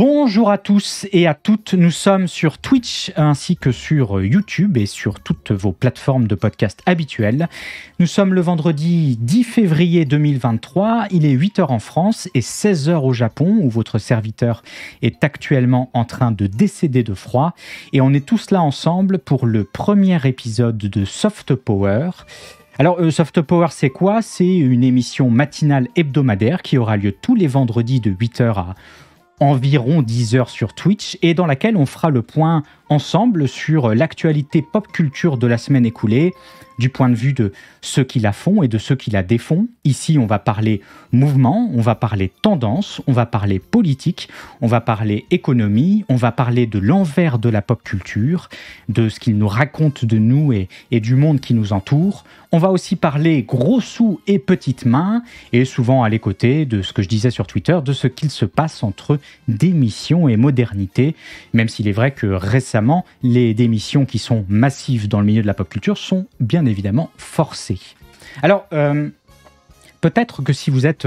Bonjour à tous et à toutes, nous sommes sur Twitch ainsi que sur YouTube et sur toutes vos plateformes de podcast habituelles. Nous sommes le vendredi 10 février 2023, il est 8h en France et 16h au Japon où votre serviteur est actuellement en train de décéder de froid et on est tous là ensemble pour le premier épisode de Soft Power. Alors, Soft Power, c'est quoi ? C'est une émission matinale hebdomadaire qui aura lieu tous les vendredis de 8h à environ 10h sur Twitch et dans laquelle on fera le point ensemble sur l'actualité pop culture de la semaine écoulée, du point de vue de ceux qui la font et de ceux qui la défont. Ici, on va parler mouvement, on va parler tendance, on va parler politique, on va parler économie, on va parler de l'envers de la pop culture, de ce qu'il nous raconte de nous et du monde qui nous entoure. On va aussi parler gros sous et petites mains, et souvent à les côtés de ce que je disais sur Twitter, de ce qu'il se passe entre démission et modernité, même s'il est vrai que récemment, les démissions qui sont massives dans le milieu de la pop culture sont bien évidemment forcées. Alors, peut-être que si vous êtes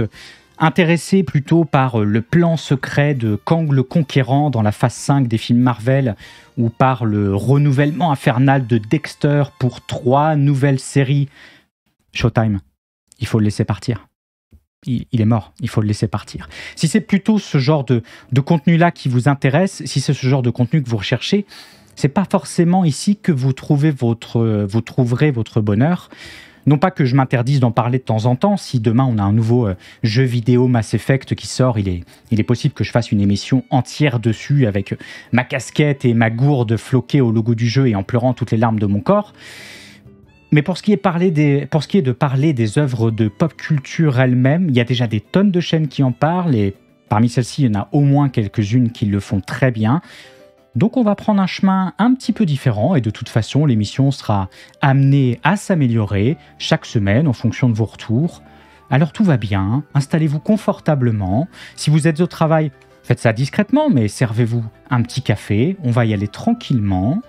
intéressé plutôt par le plan secret de Kang le Conquérant dans la phase 5 des films Marvel ou par le renouvellement infernal de Dexter pour 3 nouvelles séries, Showtime, il faut le laisser partir. Il est mort, il faut le laisser partir. Si c'est plutôt ce genre de contenu-là qui vous intéresse, si c'est ce genre de contenu que vous recherchez, c'est pas forcément ici que vous trouverez votre bonheur. Non pas que je m'interdise d'en parler de temps en temps, si demain on a un nouveau jeu vidéo Mass Effect qui sort, il est possible que je fasse une émission entière dessus avec ma casquette et ma gourde floquée au logo du jeu et en pleurant toutes les larmes de mon corps. Mais pour ce qui est de parler des œuvres de pop culture elles-mêmes, il y a déjà des tonnes de chaînes qui en parlent et parmi celles-ci, il y en a au moins quelques-unes qui le font très bien. Donc on va prendre un chemin un petit peu différent et de toute façon l'émission sera amenée à s'améliorer chaque semaine en fonction de vos retours. Alors tout va bien, installez-vous confortablement. Si vous êtes au travail, faites ça discrètement mais servez-vous un petit café, on va y aller tranquillement.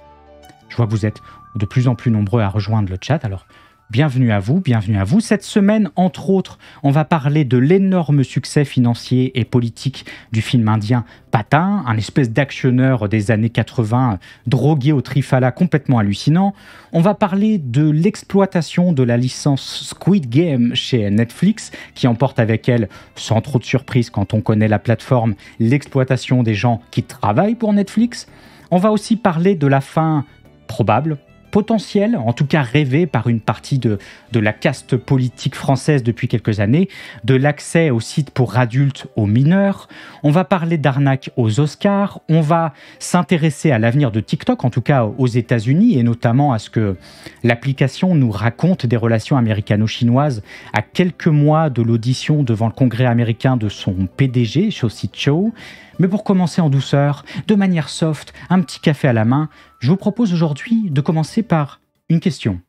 Je vois que vous êtes de plus en plus nombreux à rejoindre le chat, alors bienvenue à vous, bienvenue à vous. Cette semaine, entre autres, on va parler de l'énorme succès financier et politique du film indien Pathaan, un espèce d'actionneur des années 80, drogué au Triphala complètement hallucinant. On va parler de l'exploitation de la licence Squid Game chez Netflix, qui emporte avec elle, sans trop de surprise quand on connaît la plateforme, l'exploitation des gens qui travaillent pour Netflix. On va aussi parler de la fin probable, potentiel, en tout cas rêvé par une partie de la caste politique française depuis quelques années, de l'accès aux sites pour adultes aux mineurs. On va parler d'arnaque aux Oscars. On va s'intéresser à l'avenir de TikTok, en tout cas aux États-Unis, et notamment à ce que l'application nous raconte des relations américano-chinoises à quelques mois de l'audition devant le Congrès américain de son PDG, Shou-Zi Chow. Mais pour commencer en douceur, de manière soft, un petit café à la main, je vous propose aujourd'hui de commencer par une question.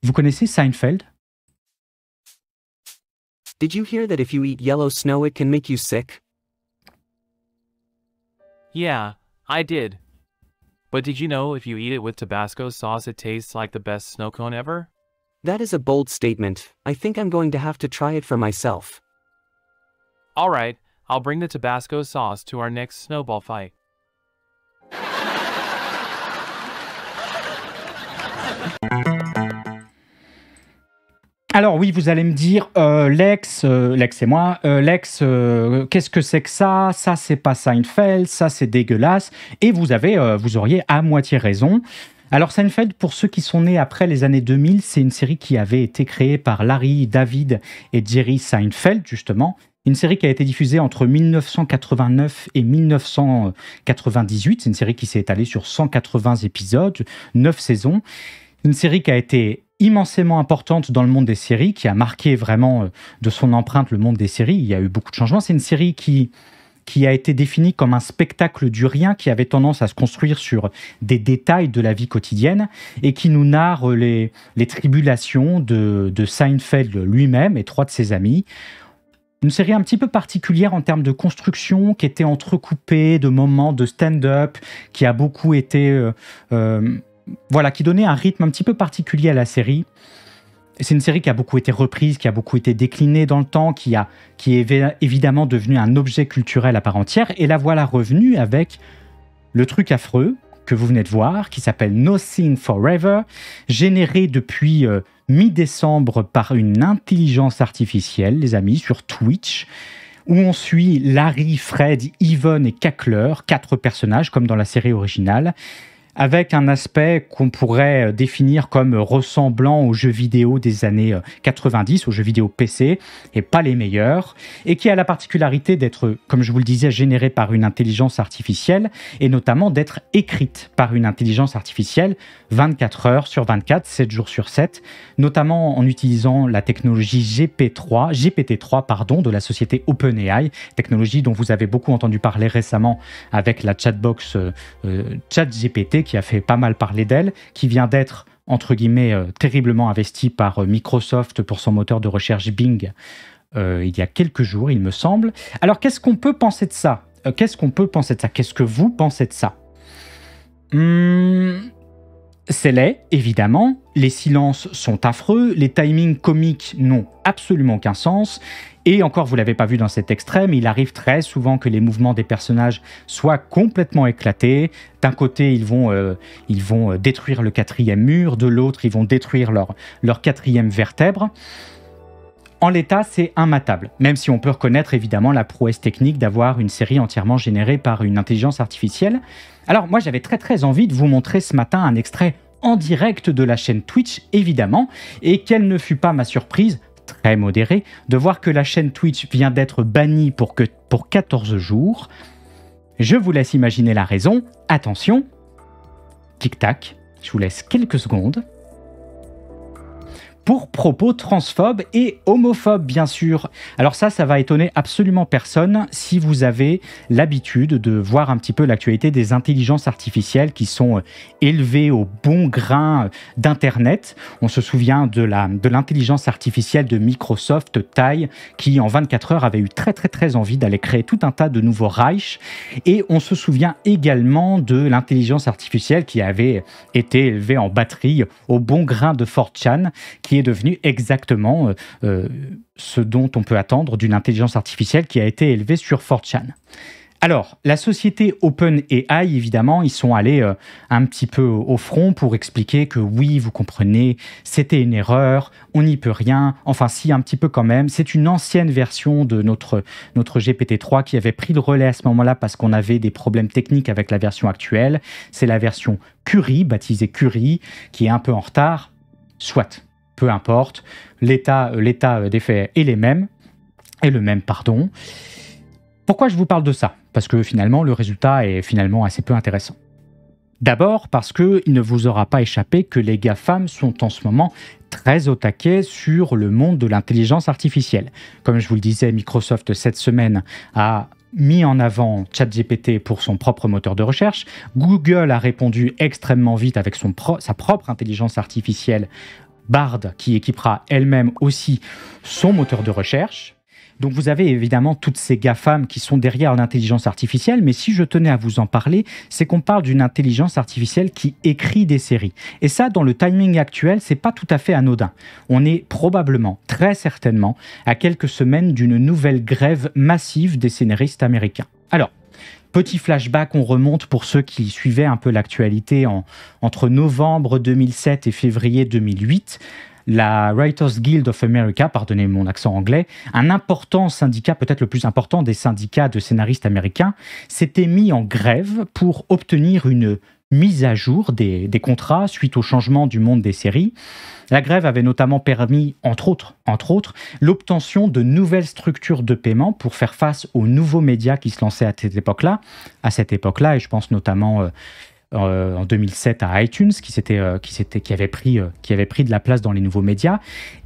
Vous connaissez Seinfeld ? Did you hear that if you eat yellow snow it can make you sick? Yeah, I did. But did you know if you eat it with Tabasco sauce it tastes like the best snow cone ever? That is a bold statement. I think I'm going to have to try it for myself. All right, I'll bring the Tabasco sauce to our next snowball fight. Alors oui, vous allez me dire, Lex et moi, qu'est-ce que c'est que ça ? Ça, c'est pas Seinfeld, ça, c'est dégueulasse. Et vous auriez à moitié raison. Alors Seinfeld, pour ceux qui sont nés après les années 2000, c'est une série qui avait été créée par Larry David et Jerry Seinfeld, justement. Une série qui a été diffusée entre 1989 et 1998. C'est une série qui s'est étalée sur 180 épisodes, 9 saisons. Une série qui a été immensément importante dans le monde des séries, qui a marqué vraiment de son empreinte le monde des séries. Il y a eu beaucoup de changements. C'est une série qui a été définie comme un spectacle du rien, qui avait tendance à se construire sur des détails de la vie quotidienne et qui nous narre les tribulations de Seinfeld lui-même et 3 de ses amis. Une série un petit peu particulière en termes de construction, qui était entrecoupée de moments de stand-up, qui a beaucoup été... qui donnait un rythme un petit peu particulier à la série. C'est une série qui a beaucoup été reprise, qui a beaucoup été déclinée dans le temps, qui est évidemment devenue un objet culturel à part entière. Et la voilà revenue avec le truc affreux que vous venez de voir, qui s'appelle Nothing Forever, généré depuis mi-décembre par une intelligence artificielle, les amis, sur Twitch, où on suit Larry, Fred, Yvonne et Cackler, 4 personnages comme dans la série originale, avec un aspect qu'on pourrait définir comme ressemblant aux jeux vidéo des années 90, aux jeux vidéo PC, et pas les meilleurs, et qui a la particularité d'être, comme je vous le disais, généré par une intelligence artificielle, et notamment d'être écrite par une intelligence artificielle 24 heures sur 24, 7 jours sur 7, notamment en utilisant la technologie GPT-3 de la société OpenAI, technologie dont vous avez beaucoup entendu parler récemment avec la chatbox ChatGPT, qui a fait pas mal parler d'elle, qui vient d'être, entre guillemets, terriblement investie par Microsoft pour son moteur de recherche Bing il y a quelques jours, il me semble. Alors, qu'est-ce qu'on peut penser de ça ? Qu'est-ce que vous pensez de ça ? C'est laid, évidemment. Les silences sont affreux. Les timings comiques n'ont absolument aucun sens. Et encore, vous ne l'avez pas vu dans cet extrait, mais il arrive très souvent que les mouvements des personnages soient complètement éclatés. D'un côté, ils vont détruire le 4e mur. De l'autre, ils vont détruire leur 4e vertèbre. En l'état, c'est immatable, même si on peut reconnaître évidemment la prouesse technique d'avoir une série entièrement générée par une intelligence artificielle. Alors moi, j'avais très envie de vous montrer ce matin un extrait en direct de la chaîne Twitch, évidemment, et quelle ne fut pas ma surprise, très modérée, de voir que la chaîne Twitch vient d'être bannie pour 14 jours. Je vous laisse imaginer la raison. Attention, tic-tac, je vous laisse quelques secondes. Pour propos transphobes et homophobes, bien sûr. Alors ça va étonner absolument personne si vous avez l'habitude de voir un petit peu l'actualité des intelligences artificielles qui sont élevées au bon grain d'Internet. On se souvient de l'intelligence artificielle de Microsoft, Tai, qui en 24 heures avait eu très envie d'aller créer tout un tas de nouveaux Reich. Et on se souvient également de l'intelligence artificielle qui avait été élevée en batterie au bon grain de 4chan, qui est devenu exactement ce dont on peut attendre d'une intelligence artificielle qui a été élevée sur 4chan. Alors, la société OpenAI, évidemment, ils sont allés un petit peu au front pour expliquer que oui, vous comprenez, c'était une erreur, on n'y peut rien, enfin si, un petit peu quand même. C'est une ancienne version de notre GPT-3 qui avait pris le relais à ce moment-là parce qu'on avait des problèmes techniques avec la version actuelle. C'est la version Curie, baptisée Curie, qui est un peu en retard, soit. Peu importe, l'état des faits est le même. Pourquoi je vous parle de ça ? Parce que finalement, le résultat est finalement assez peu intéressant. D'abord parce qu'il ne vous aura pas échappé que les GAFAM sont en ce moment très au taquet sur le monde de l'intelligence artificielle. Comme je vous le disais, Microsoft cette semaine a mis en avant ChatGPT pour son propre moteur de recherche. Google a répondu extrêmement vite avec sa propre intelligence artificielle Bard, qui équipera elle-même aussi son moteur de recherche. Donc vous avez évidemment toutes ces GAFAM qui sont derrière l'intelligence artificielle, mais si je tenais à vous en parler, c'est qu'on parle d'une intelligence artificielle qui écrit des séries. Et ça, dans le timing actuel, c'est pas tout à fait anodin. On est probablement, très certainement, à quelques semaines d'une nouvelle grève massive des scénaristes américains. Alors, petit flashback, on remonte pour ceux qui suivaient un peu l'actualité entre novembre 2007 et février 2008. La Writers Guild of America, pardonnez mon accent anglais, un important syndicat, peut-être le plus important des syndicats de scénaristes américains, s'était mis en grève pour obtenir une mise à jour des contrats suite au changement du monde des séries. La grève avait notamment permis, entre autres, l'obtention de nouvelles structures de paiement pour faire face aux nouveaux médias qui se lançaient à cette époque-là, et je pense notamment en 2007 à iTunes, qui avait pris de la place dans les nouveaux médias.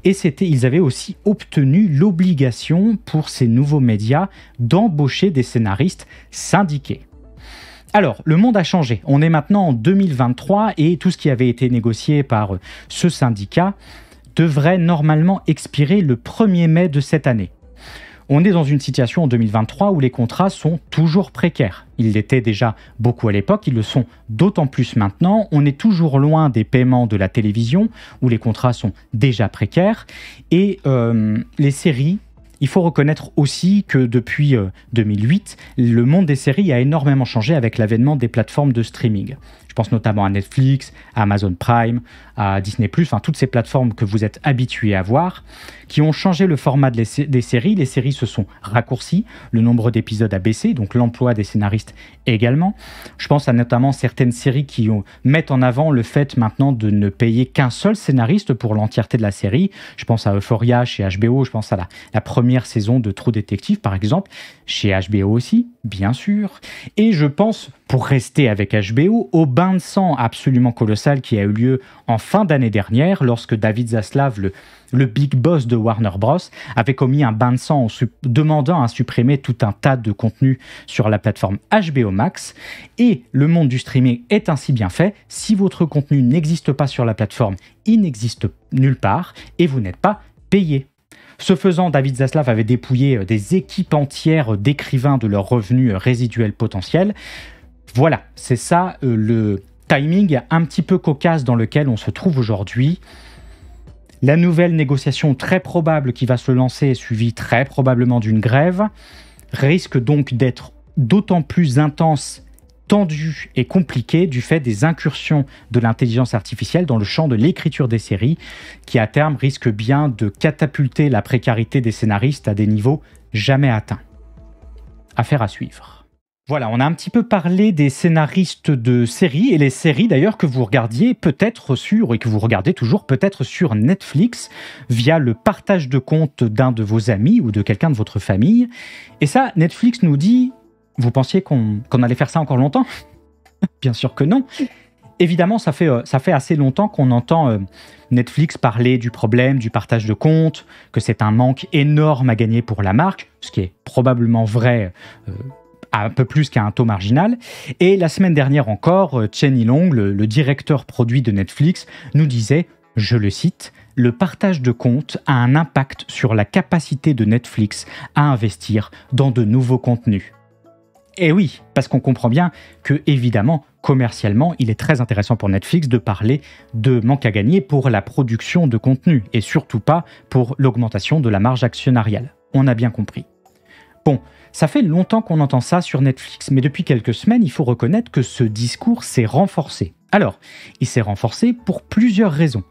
Et ils avaient aussi obtenu l'obligation pour ces nouveaux médias d'embaucher des scénaristes syndiqués. Alors, le monde a changé. On est maintenant en 2023 et tout ce qui avait été négocié par ce syndicat devrait normalement expirer le 1er mai de cette année. On est dans une situation en 2023 où les contrats sont toujours précaires. Ils l'étaient déjà beaucoup à l'époque, ils le sont d'autant plus maintenant. On est toujours loin des paiements de la télévision où les contrats sont déjà précaires. Et les séries, il faut reconnaître aussi que depuis 2008, le monde des séries a énormément changé avec l'avènement des plateformes de streaming. Je pense notamment à Netflix, à Amazon Prime, à Disney+, enfin toutes ces plateformes que vous êtes habitués à voir, qui ont changé le format des séries. Les séries se sont raccourcies, le nombre d'épisodes a baissé, donc l'emploi des scénaristes également. Je pense à notamment certaines séries qui mettent en avant le fait maintenant de ne payer qu'un seul scénariste pour l'entièreté de la série. Je pense à Euphoria chez HBO, je pense à la première saison de True Detective par exemple, chez HBO aussi, bien sûr. Et je pense, pour rester avec HBO, au bain de sang absolument colossal qui a eu lieu en fin d'année dernière lorsque David Zaslav, le big boss de Warner Bros, avait commis un bain de sang en demandant à supprimer tout un tas de contenus sur la plateforme HBO Max. Et le monde du streaming est ainsi bien fait. Si votre contenu n'existe pas sur la plateforme, il n'existe nulle part et vous n'êtes pas payé. Ce faisant, David Zaslav avait dépouillé des équipes entières d'écrivains de leurs revenus résiduels potentiels. Voilà, c'est ça le timing un petit peu cocasse dans lequel on se trouve aujourd'hui. La nouvelle négociation très probable qui va se lancer, suivie très probablement d'une grève, risque donc d'être d'autant plus intense, tendue et compliquée du fait des incursions de l'intelligence artificielle dans le champ de l'écriture des séries, qui à terme risque bien de catapulter la précarité des scénaristes à des niveaux jamais atteints. Affaire à suivre. Voilà, on a un petit peu parlé des scénaristes de séries, et les séries d'ailleurs que vous regardiez peut-être sur, et que vous regardez toujours peut-être sur Netflix, via le partage de compte d'un de vos amis ou de quelqu'un de votre famille. Et ça, Netflix nous dit, vous pensiez qu'on allait faire ça encore longtemps ? Bien sûr que non. Évidemment, ça fait assez longtemps qu'on entend Netflix parler du problème du partage de compte, que c'est un manque énorme à gagner pour la marque, ce qui est probablement vrai un peu plus qu'à un taux marginal. Et la semaine dernière encore, Chenny Long, le directeur produit de Netflix, nous disait, je le cite, « Le partage de compte a un impact sur la capacité de Netflix à investir dans de nouveaux contenus. » Et oui, parce qu'on comprend bien que, évidemment, commercialement, il est très intéressant pour Netflix de parler de manque à gagner pour la production de contenu, et surtout pas pour l'augmentation de la marge actionnariale. On a bien compris. Bon, ça fait longtemps qu'on entend ça sur Netflix, mais depuis quelques semaines, il faut reconnaître que ce discours s'est renforcé. Alors, il s'est renforcé pour plusieurs raisons.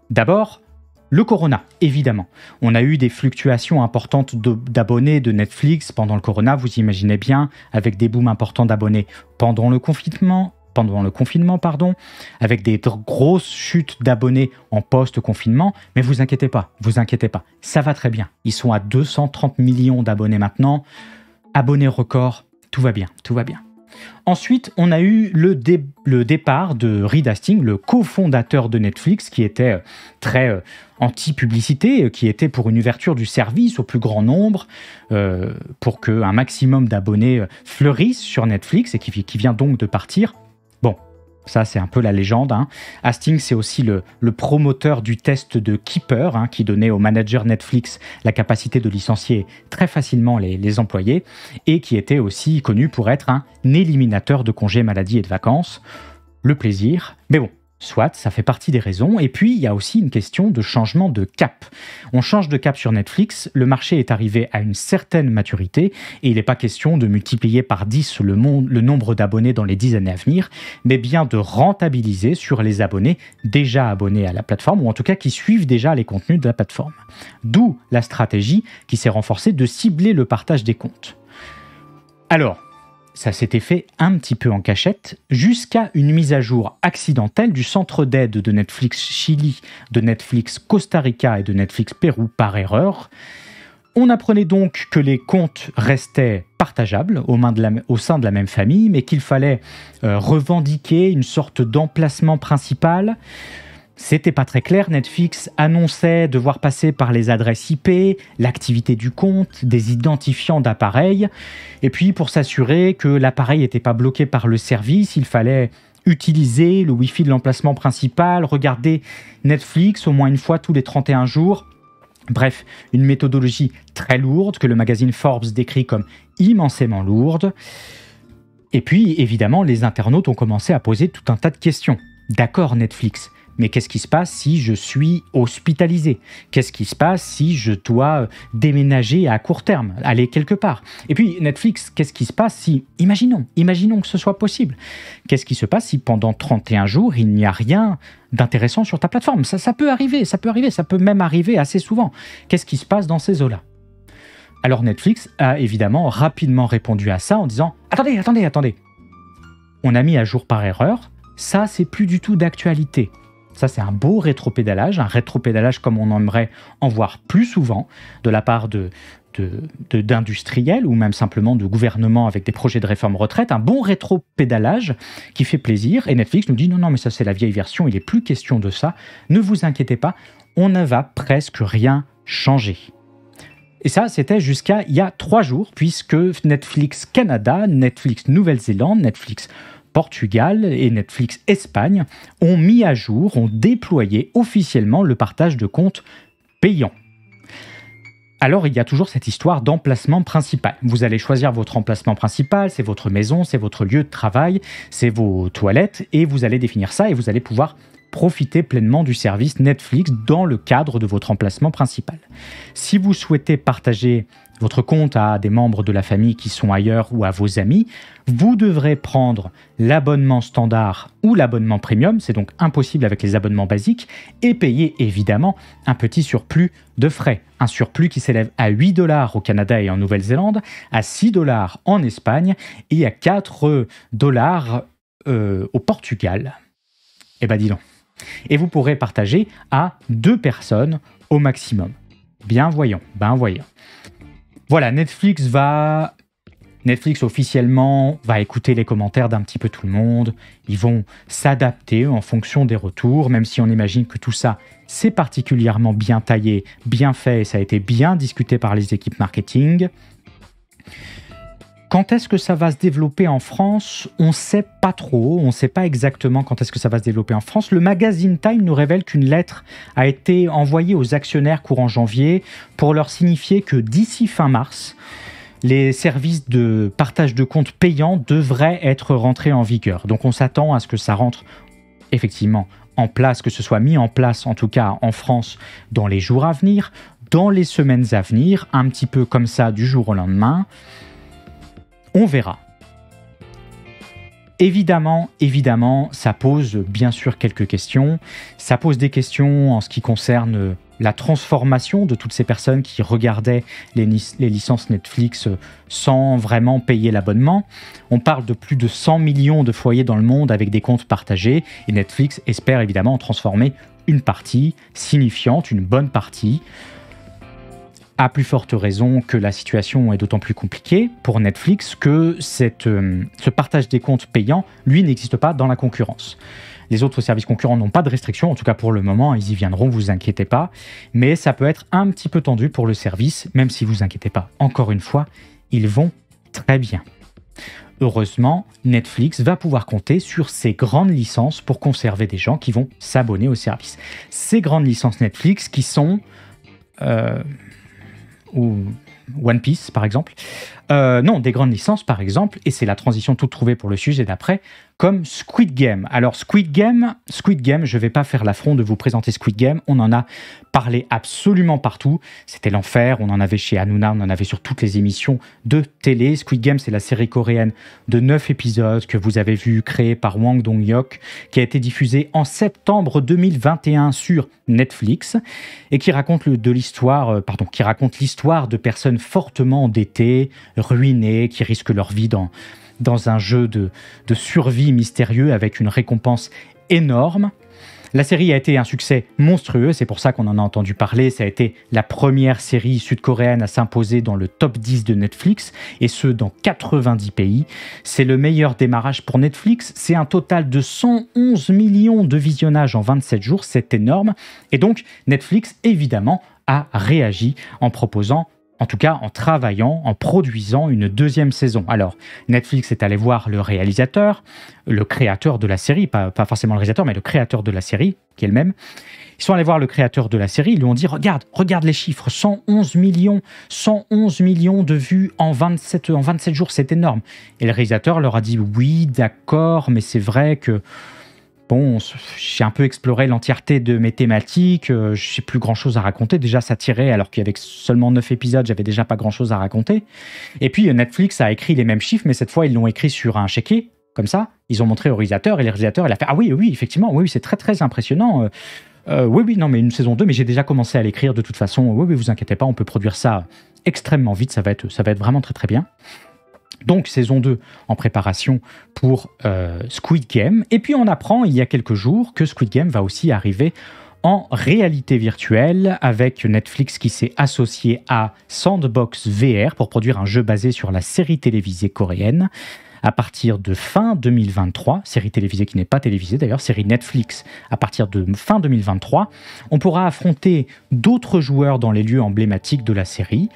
D'abord, le corona, évidemment. On a eu des fluctuations importantes d'abonnés de Netflix pendant le corona, vous imaginez bien, avec des booms importants d'abonnés pendant le confinement, avec des grosses chutes d'abonnés en post-confinement, mais vous inquiétez pas, ça va très bien. Ils sont à 230 millions d'abonnés maintenant, abonnés record, tout va bien. Ensuite, on a eu le départ de Reed Hastings, le cofondateur de Netflix, qui était très anti-publicité, qui était pour une ouverture du service au plus grand nombre, pour qu'un maximum d'abonnés fleurissent sur Netflix, et qui vient donc de partir. Bon, ça c'est un peu la légende. Hastings, c'est aussi le promoteur du test de Keeper, qui donnait aux managers Netflix la capacité de licencier très facilement les employés, et qui était aussi connu pour être un éliminateur de congés maladie et de vacances. Le plaisir, mais bon, soit, ça fait partie des raisons. Et puis, il y a aussi une question de changement de cap. On change de cap sur Netflix, le marché est arrivé à une certaine maturité, et il n'est pas question de multiplier par 10 le nombre d'abonnés dans les 10 années à venir, mais bien de rentabiliser sur les abonnés déjà abonnés à la plateforme, ou en tout cas qui suivent déjà les contenus de la plateforme. D'où la stratégie qui s'est renforcée de cibler le partage des comptes. Alors, ça s'était fait un petit peu en cachette, jusqu'à une mise à jour accidentelle du centre d'aide de Netflix Chili, de Netflix Costa Rica et de Netflix Pérou par erreur. On apprenait donc que les comptes restaient partageables au sein de la même famille, mais qu'il fallait revendiquer une sorte d'emplacement principal. C'était pas très clair, Netflix annonçait devoir passer par les adresses IP, l'activité du compte, des identifiants d'appareils. Et puis pour s'assurer que l'appareil n'était pas bloqué par le service, il fallait utiliser le Wi-Fi de l'emplacement principal, regarder Netflix au moins une fois tous les 31 jours, Bref, une méthodologie très lourde que le magazine Forbes décrit comme immensément lourde. Et puis, évidemment, les internautes ont commencé à poser tout un tas de questions. D'accord, Netflix, mais qu'est-ce qui se passe si je suis hospitalisé? Qu'est-ce qui se passe si je dois déménager à court terme, aller quelque part? Et puis, Netflix, qu'est-ce qui se passe si, imaginons que ce soit possible. Qu'est-ce qui se passe si pendant 31 jours, il n'y a rien d'intéressant sur ta plateforme? Ça peut arriver, ça peut même arriver assez souvent. Qu'est-ce qui se passe dans ces eaux-là? Alors Netflix a évidemment rapidement répondu à ça en disant « Attendez, on a mis à jour par erreur, ça c'est plus du tout d'actualité. Ça c'est un beau rétropédalage, un rétropédalage comme on aimerait en voir plus souvent de la part d'industriels ou même simplement de gouvernements avec des projets de réforme retraite, un bon rétropédalage qui fait plaisir. Et Netflix nous dit non, mais ça c'est la vieille version, il n'est plus question de ça, ne vous inquiétez pas, on ne va presque rien changer. » Et ça, c'était jusqu'à il y a 3 jours, puisque Netflix Canada, Netflix Nouvelle-Zélande, Netflix Portugal et Netflix Espagne ont mis à jour, ont déployé officiellement le partage de comptes payants. Alors, il y a toujours cette histoire d'emplacement principal. Vous allez choisir votre emplacement principal, c'est votre maison, c'est votre lieu de travail, c'est vos toilettes, et vous allez définir ça et vous allez pouvoir profitez pleinement du service Netflix dans le cadre de votre emplacement principal. Si vous souhaitez partager votre compte à des membres de la famille qui sont ailleurs ou à vos amis, vous devrez prendre l'abonnement standard ou l'abonnement premium, c'est donc impossible avec les abonnements basiques, et payer évidemment un petit surplus de frais. Un surplus qui s'élève à 8 $ au Canada et en Nouvelle-Zélande, à 6 $ en Espagne et à 4 $ au Portugal. Eh ben dis donc. Et vous pourrez partager à 2 personnes au maximum. Ben voyons. Voilà, Netflix officiellement va écouter les commentaires d'un petit peu tout le monde. Ils vont s'adapter en fonction des retours, même si on imagine que tout ça, c'est particulièrement bien taillé, bien fait, et ça a été bien discuté par les équipes marketing. Quand est-ce que ça va se développer en France? On ne sait pas trop, on ne sait pas exactement quand est-ce que ça va se développer en France. Le magazine Time nous révèle qu'une lettre a été envoyée aux actionnaires courant janvier pour leur signifier que d'ici fin mars, les services de partage de comptes payants devraient être rentrés en vigueur. Donc on s'attend à ce que ça rentre effectivement en place, que ce soit mis en place en tout cas en France dans les jours à venir, dans les semaines à venir, un petit peu comme ça du jour au lendemain. On verra. Évidemment, ça pose bien sûr quelques questions. Ça pose des questions en ce qui concerne la transformation de toutes ces personnes qui regardaient les licences Netflix sans vraiment payer l'abonnement. On parle de plus de 100 millions de foyers dans le monde avec des comptes partagés et Netflix espère évidemment en transformer une partie signifiante, une bonne partie. À plus forte raison que la situation est d'autant plus compliquée pour Netflix que ce partage des comptes payants, lui, n'existe pas dans la concurrence. Les autres services concurrents n'ont pas de restrictions, en tout cas pour le moment, ils y viendront, vous inquiétez pas. Mais ça peut être un petit peu tendu pour le service, même si vous inquiétez pas. Encore une fois, ils vont très bien. Heureusement, Netflix va pouvoir compter sur ces grandes licences pour conserver des gens qui vont s'abonner au service. Ces grandes licences Netflix qui sont... ou One Piece par exemple. Non, des grandes licences par exemple, et c'est la transition toute trouvée pour le sujet d'après, comme Squid Game. Alors Squid Game, je ne vais pas faire l'affront de vous présenter Squid Game, on en a parlé absolument partout, c'était l'enfer, on en avait chez Hanouna, on en avait sur toutes les émissions de télé. Squid Game, c'est la série coréenne de 9 épisodes que vous avez vu créée par Hwang Dong-hyuk, qui a été diffusée en septembre 2021 sur Netflix, et qui raconte l'histoire de personnes fortement endettées, ruinées, qui risquent leur vie dans un jeu de survie mystérieux avec une récompense énorme. La série a été un succès monstrueux, c'est pour ça qu'on en a entendu parler. Ça a été la première série sud-coréenne à s'imposer dans le top 10 de Netflix, et ce, dans 90 pays. C'est le meilleur démarrage pour Netflix. C'est un total de 111 millions de visionnages en 27 jours, c'est énorme. Et donc, Netflix, évidemment, a réagi en proposant En tout cas, en travaillant, en produisant une deuxième saison. Alors, Netflix est allé voir le réalisateur, le créateur de la série, pas forcément le réalisateur, mais le créateur de la série, qui est le même. Ils sont allés voir le créateur de la série, ils lui ont dit « Regarde les chiffres, 111 millions de vues en 27 jours, c'est énorme. » Et le réalisateur leur a dit « Oui, d'accord, mais c'est vrai que... » Bon, j'ai un peu exploré l'entièreté de mes thématiques, je n'ai plus grand-chose à raconter. Déjà, ça tirait, alors qu'avec seulement 9 épisodes, j'avais déjà pas grand-chose à raconter. Et puis, Netflix a écrit les mêmes chiffres, mais cette fois, ils l'ont écrit sur un chéquier, comme ça. Ils ont montré au réalisateur, et le réalisateur, il a fait « Ah oui, effectivement, oui, c'est très, très impressionnant. Oui, non, mais une saison 2, mais j'ai déjà commencé à l'écrire de toute façon. Oui, vous inquiétez pas, on peut produire ça extrêmement vite, ça va être vraiment très, très bien. » Donc, saison 2 en préparation pour Squid Game. Et puis, on apprend il y a quelques jours que Squid Game va aussi arriver en réalité virtuelle avec Netflix qui s'est associé à Sandbox VR pour produire un jeu basé sur la série télévisée coréenne. À partir de fin 2023, série télévisée qui n'est pas télévisée d'ailleurs, série Netflix, à partir de fin 2023, on pourra affronter d'autres joueurs dans les lieux emblématiques de la série.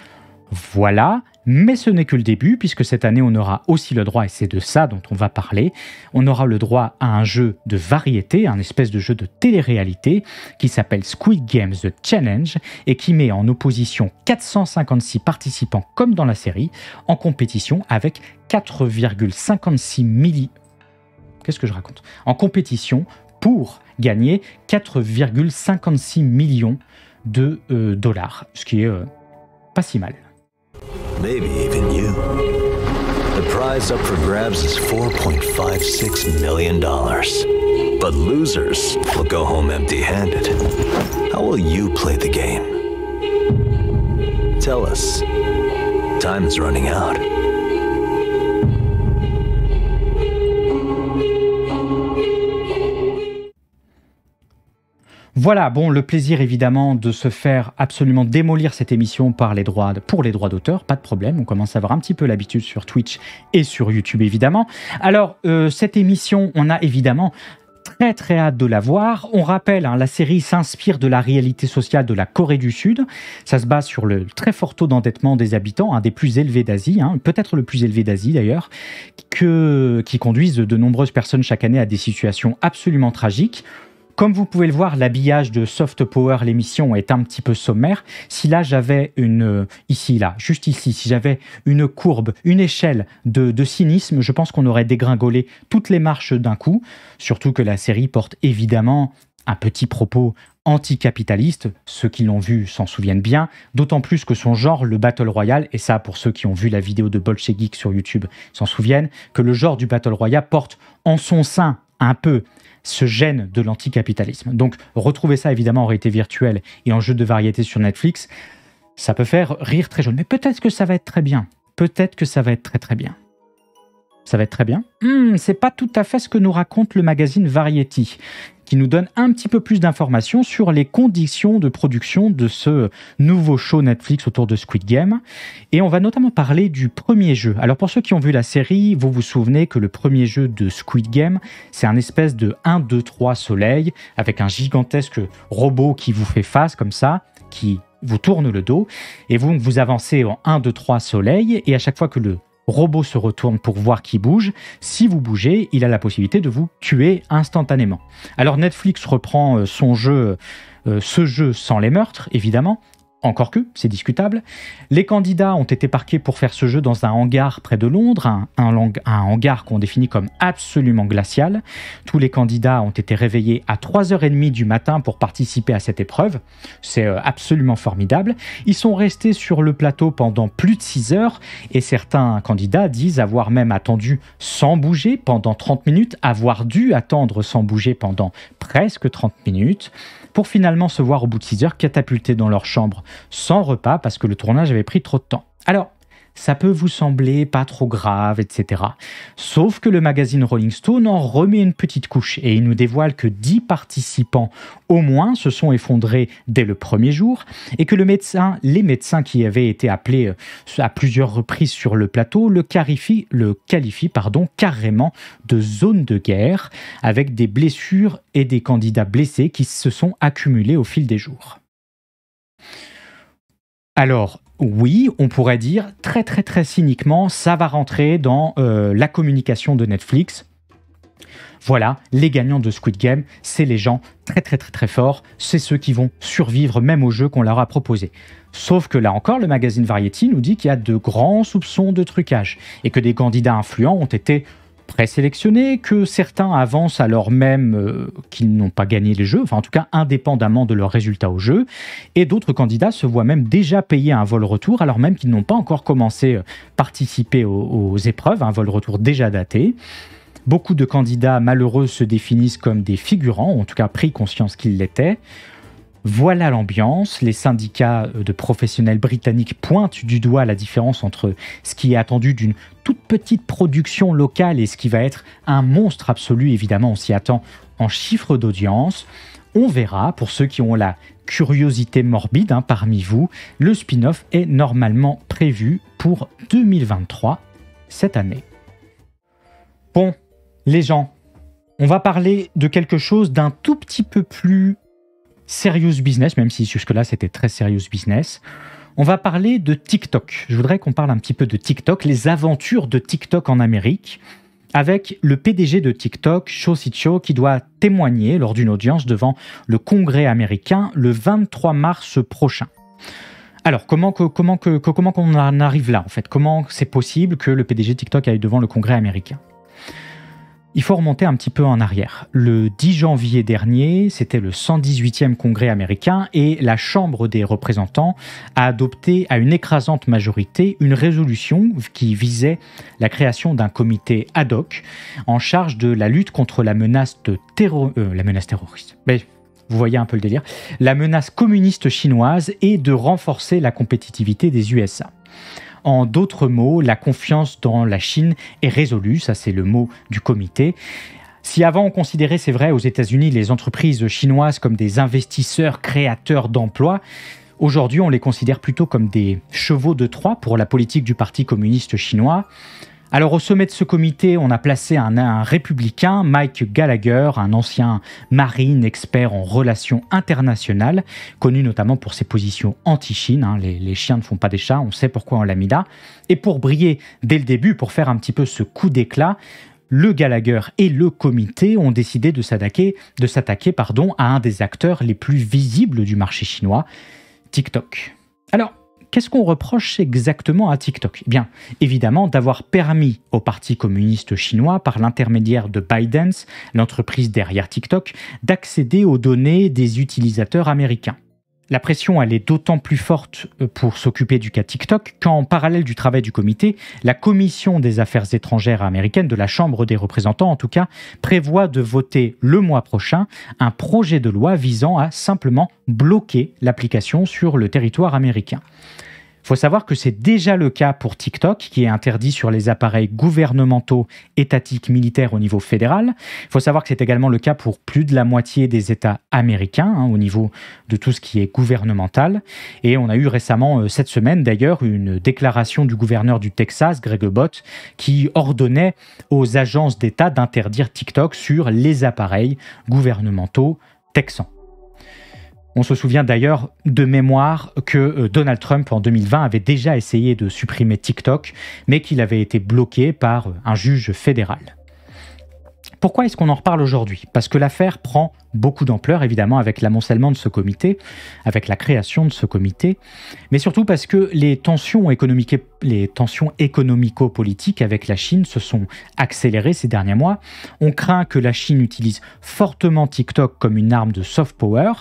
Voilà, mais ce n'est que le début, puisque cette année, on aura aussi le droit, et c'est de ça dont on va parler, on aura le droit à un jeu de variété, un espèce de jeu de télé-réalité, qui s'appelle Squid Game The Challenge, et qui met en opposition 456 participants, comme dans la série, en compétition avec 4,56 millions... Qu'est-ce que je raconte ? En compétition pour gagner 4,56 millions de dollars, ce qui est pas si mal. Maybe even you. The prize up for grabs is $4.56 million. But losers will go home empty-handed. How will you play the game? Tell us. Time is running out. Voilà, bon, le plaisir évidemment de se faire absolument démolir cette émission pour les droits d'auteur, pas de problème, on commence à avoir un petit peu l'habitude sur Twitch et sur YouTube évidemment. Alors, cette émission, on a évidemment très très hâte de la voir. On rappelle, la série s'inspire de la réalité sociale de la Corée du Sud. Ça se base sur le très fort taux d'endettement des habitants, un des plus élevés d'Asie, peut-être le plus élevé d'Asie d'ailleurs, qui conduisent de nombreuses personnes chaque année à des situations absolument tragiques. Comme vous pouvez le voir, l'habillage de Soft Power, l'émission, est un petit peu sommaire. Si là, j'avais juste ici, si j'avais une courbe, une échelle de cynisme, je pense qu'on aurait dégringolé toutes les marches d'un coup. Surtout que la série porte évidemment un petit propos anticapitaliste. Ceux qui l'ont vu s'en souviennent bien. D'autant plus que son genre, le Battle Royale, et ça, pour ceux qui ont vu la vidéo de Bolche Geek sur YouTube, s'en souviennent, que le genre du Battle Royale porte en son sein un peu ce gène de l'anticapitalisme. Donc, retrouver ça évidemment en réalité virtuelle et en jeu de variété sur Netflix, ça peut faire rire très jaune. Mais peut-être que ça va être très bien. Peut-être que ça va être très très bien. Ça va être très bien. C'est pas tout à fait ce que nous raconte le magazine Variety, qui nous donne un petit peu plus d'informations sur les conditions de production de ce nouveau show Netflix autour de Squid Game. Et on va notamment parler du premier jeu. Alors pour ceux qui ont vu la série, vous vous souvenez que le premier jeu de Squid Game, c'est un espèce de 1, 2, 3 soleil, avec un gigantesque robot qui vous fait face comme ça, qui vous tourne le dos, et vous avancez en 1, 2, 3 soleil, et à chaque fois que le robot se retourne pour voir qui bouge. Si vous bougez, il a la possibilité de vous tuer instantanément. Alors Netflix reprend ce jeu sans les meurtres, évidemment. Encore que, c'est discutable. Les candidats ont été parqués pour faire ce jeu dans un hangar près de Londres, un hangar qu'on définit comme absolument glacial. Tous les candidats ont été réveillés à 3h30 du matin pour participer à cette épreuve. C'est absolument formidable. Ils sont restés sur le plateau pendant plus de 6 heures et certains candidats disent avoir même attendu sans bouger pendant 30 minutes, avoir dû attendre sans bouger pendant presque 30 minutes, pour finalement se voir au bout de 6 heures catapultés dans leur chambre sans repas parce que le tournage avait pris trop de temps. Alors, ça peut vous sembler pas trop grave, etc. Sauf que le magazine Rolling Stone en remet une petite couche et il nous dévoile que 10 participants au moins se sont effondrés dès le premier jour et que les médecins qui avaient été appelés à plusieurs reprises sur le plateau le qualifient carrément de zone de guerre avec des blessures et des candidats blessés qui se sont accumulés au fil des jours. Alors, oui, on pourrait dire très très très cyniquement, ça va rentrer dans la communication de Netflix. Voilà, les gagnants de Squid Game, c'est les gens très très très très forts, c'est ceux qui vont survivre même au jeu qu'on leur a proposé. Sauf que là encore, le magazine Variety nous dit qu'il y a de grands soupçons de trucage et que des candidats influents ont été présélectionnés, que certains avancent alors même qu'ils n'ont pas gagné les jeux, enfin en tout cas indépendamment de leurs résultats au jeu, et d'autres candidats se voient même déjà payer un vol retour alors même qu'ils n'ont pas encore commencé à participer aux épreuves, un vol retour déjà daté. Beaucoup de candidats malheureux se définissent comme des figurants, ou en tout cas pris conscience qu'ils l'étaient. Voilà l'ambiance. Les syndicats de professionnels britanniques pointent du doigt la différence entre ce qui est attendu d'une toute petite production locale et ce qui va être un monstre absolu. Évidemment, on s'y attend en chiffre d'audience. On verra, pour ceux qui ont la curiosité morbide parmi vous, le spin-off est normalement prévu pour 2023, cette année. Bon, les gens, on va parler de quelque chose d'un tout petit peu plus serious business, même si jusque-là c'était très serious business. On va parler de TikTok. Je voudrais qu'on parle un petit peu de TikTok, les aventures de TikTok en Amérique, avec le PDG de TikTok, Shou-Zi Chew, qui doit témoigner lors d'une audience devant le Congrès américain le 23 mars prochain. Alors, comment qu'on en arrive là, en fait? Comment c'est possible que le PDG de TikTok aille devant le Congrès américain? Il faut remonter un petit peu en arrière. Le 10 janvier dernier, c'était le 118e congrès américain et la Chambre des représentants a adopté à une écrasante majorité une résolution qui visait la création d'un comité ad hoc en charge de la lutte contre la menace terroriste. Mais vous voyez un peu le délire. La menace communiste chinoise et de renforcer la compétitivité des USA. En d'autres mots, la confiance dans la Chine est résolue, ça c'est le mot du comité. Si avant on considérait, c'est vrai, aux États-Unis, les entreprises chinoises comme des investisseurs créateurs d'emplois, aujourd'hui on les considère plutôt comme des chevaux de Troie pour la politique du Parti communiste chinois. Alors au sommet de ce comité, on a placé un républicain, Mike Gallagher, un ancien marine expert en relations internationales, connu notamment pour ses positions anti-Chine. Les chiens ne font pas des chats, on sait pourquoi on l'a mis là. Et pour briller dès le début, pour faire un petit peu ce coup d'éclat, le Gallagher et le comité ont décidé de s'attaquer à un des acteurs les plus visibles du marché chinois, TikTok. Alors, qu'est-ce qu'on reproche exactement à TikTok? Eh bien, évidemment, d'avoir permis au Parti communiste chinois, par l'intermédiaire de ByteDance, l'entreprise derrière TikTok, d'accéder aux données des utilisateurs américains. La pression, elle est d'autant plus forte pour s'occuper du cas TikTok qu'en parallèle du travail du comité, la Commission des affaires étrangères américaine, de la Chambre des représentants en tout cas, prévoit de voter le mois prochain un projet de loi visant à simplement bloquer l'application sur le territoire américain. Il faut savoir que c'est déjà le cas pour TikTok, qui est interdit sur les appareils gouvernementaux, étatiques, militaires au niveau fédéral. Il faut savoir que c'est également le cas pour plus de la moitié des États américains, au niveau de tout ce qui est gouvernemental. Et on a eu récemment, cette semaine d'ailleurs, une déclaration du gouverneur du Texas, Greg Abbott, qui ordonnait aux agences d'État d'interdire TikTok sur les appareils gouvernementaux texans. On se souvient d'ailleurs de mémoire que Donald Trump en 2020 avait déjà essayé de supprimer TikTok, mais qu'il avait été bloqué par un juge fédéral. Pourquoi est-ce qu'on en reparle aujourd'hui? Parce que l'affaire prend beaucoup d'ampleur, évidemment, avec l'amoncellement de ce comité, avec la création de ce comité, mais surtout parce que les tensions économico-politiques avec la Chine se sont accélérées ces derniers mois. On craint que la Chine utilise fortement TikTok comme une arme de soft power,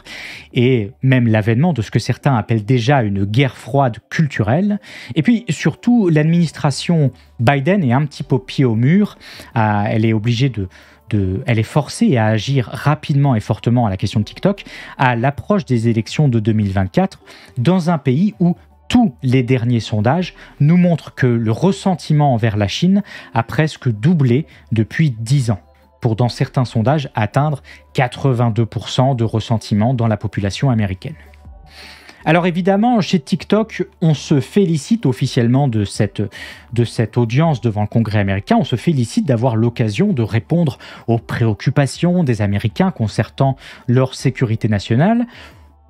et même l'avènement de ce que certains appellent déjà une guerre froide culturelle. Et puis surtout, l'administration Biden est un petit peu pied au mur. Elle est obligée elle est forcée à agir rapidement et fortement à la question de TikTok à l'approche des élections de 2024 dans un pays où tous les derniers sondages nous montrent que le ressentiment envers la Chine a presque doublé depuis 10 ans, pour dans certains sondages atteindre 82% de ressentiment dans la population américaine. Alors évidemment, chez TikTok, on se félicite officiellement de cette audience devant le Congrès américain. On se félicite d'avoir l'occasion de répondre aux préoccupations des Américains concernant leur sécurité nationale.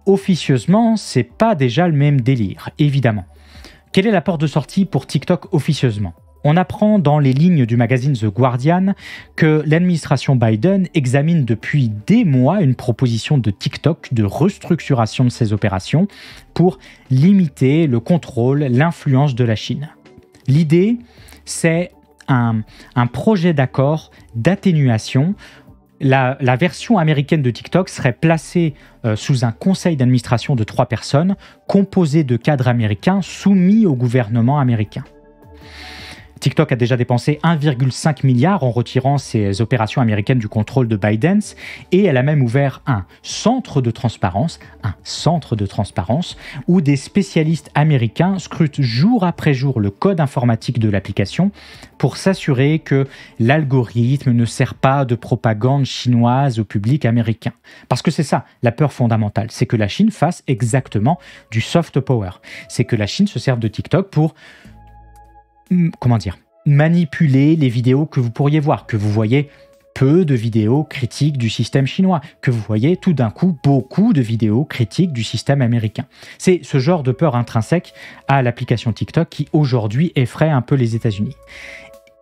Officieusement, c'est pas déjà le même délire, évidemment. Quelle est la porte de sortie pour TikTok officieusement ? On apprend dans les lignes du magazine The Guardian que l'administration Biden examine depuis des mois une proposition de TikTok de restructuration de ses opérations pour limiter le contrôle, l'influence de la Chine. L'idée, c'est un projet d'accord d'atténuation. La version américaine de TikTok serait placée sous un conseil d'administration de 3 personnes, composé de cadres américains soumis au gouvernement américain. TikTok a déjà dépensé 1,5 milliard en retirant ses opérations américaines du contrôle de Biden et elle a même ouvert un centre de transparence où des spécialistes américains scrutent jour après jour le code informatique de l'application pour s'assurer que l'algorithme ne sert pas de propagande chinoise au public américain. Parce que c'est ça, la peur fondamentale, c'est que la Chine fasse exactement du soft power. C'est que la Chine se serve de TikTok pour manipuler les vidéos que vous pourriez voir, que vous voyez peu de vidéos critiques du système chinois, que vous voyez tout d'un coup beaucoup de vidéos critiques du système américain. C'est ce genre de peur intrinsèque à l'application TikTok qui aujourd'hui effraie un peu les États-Unis.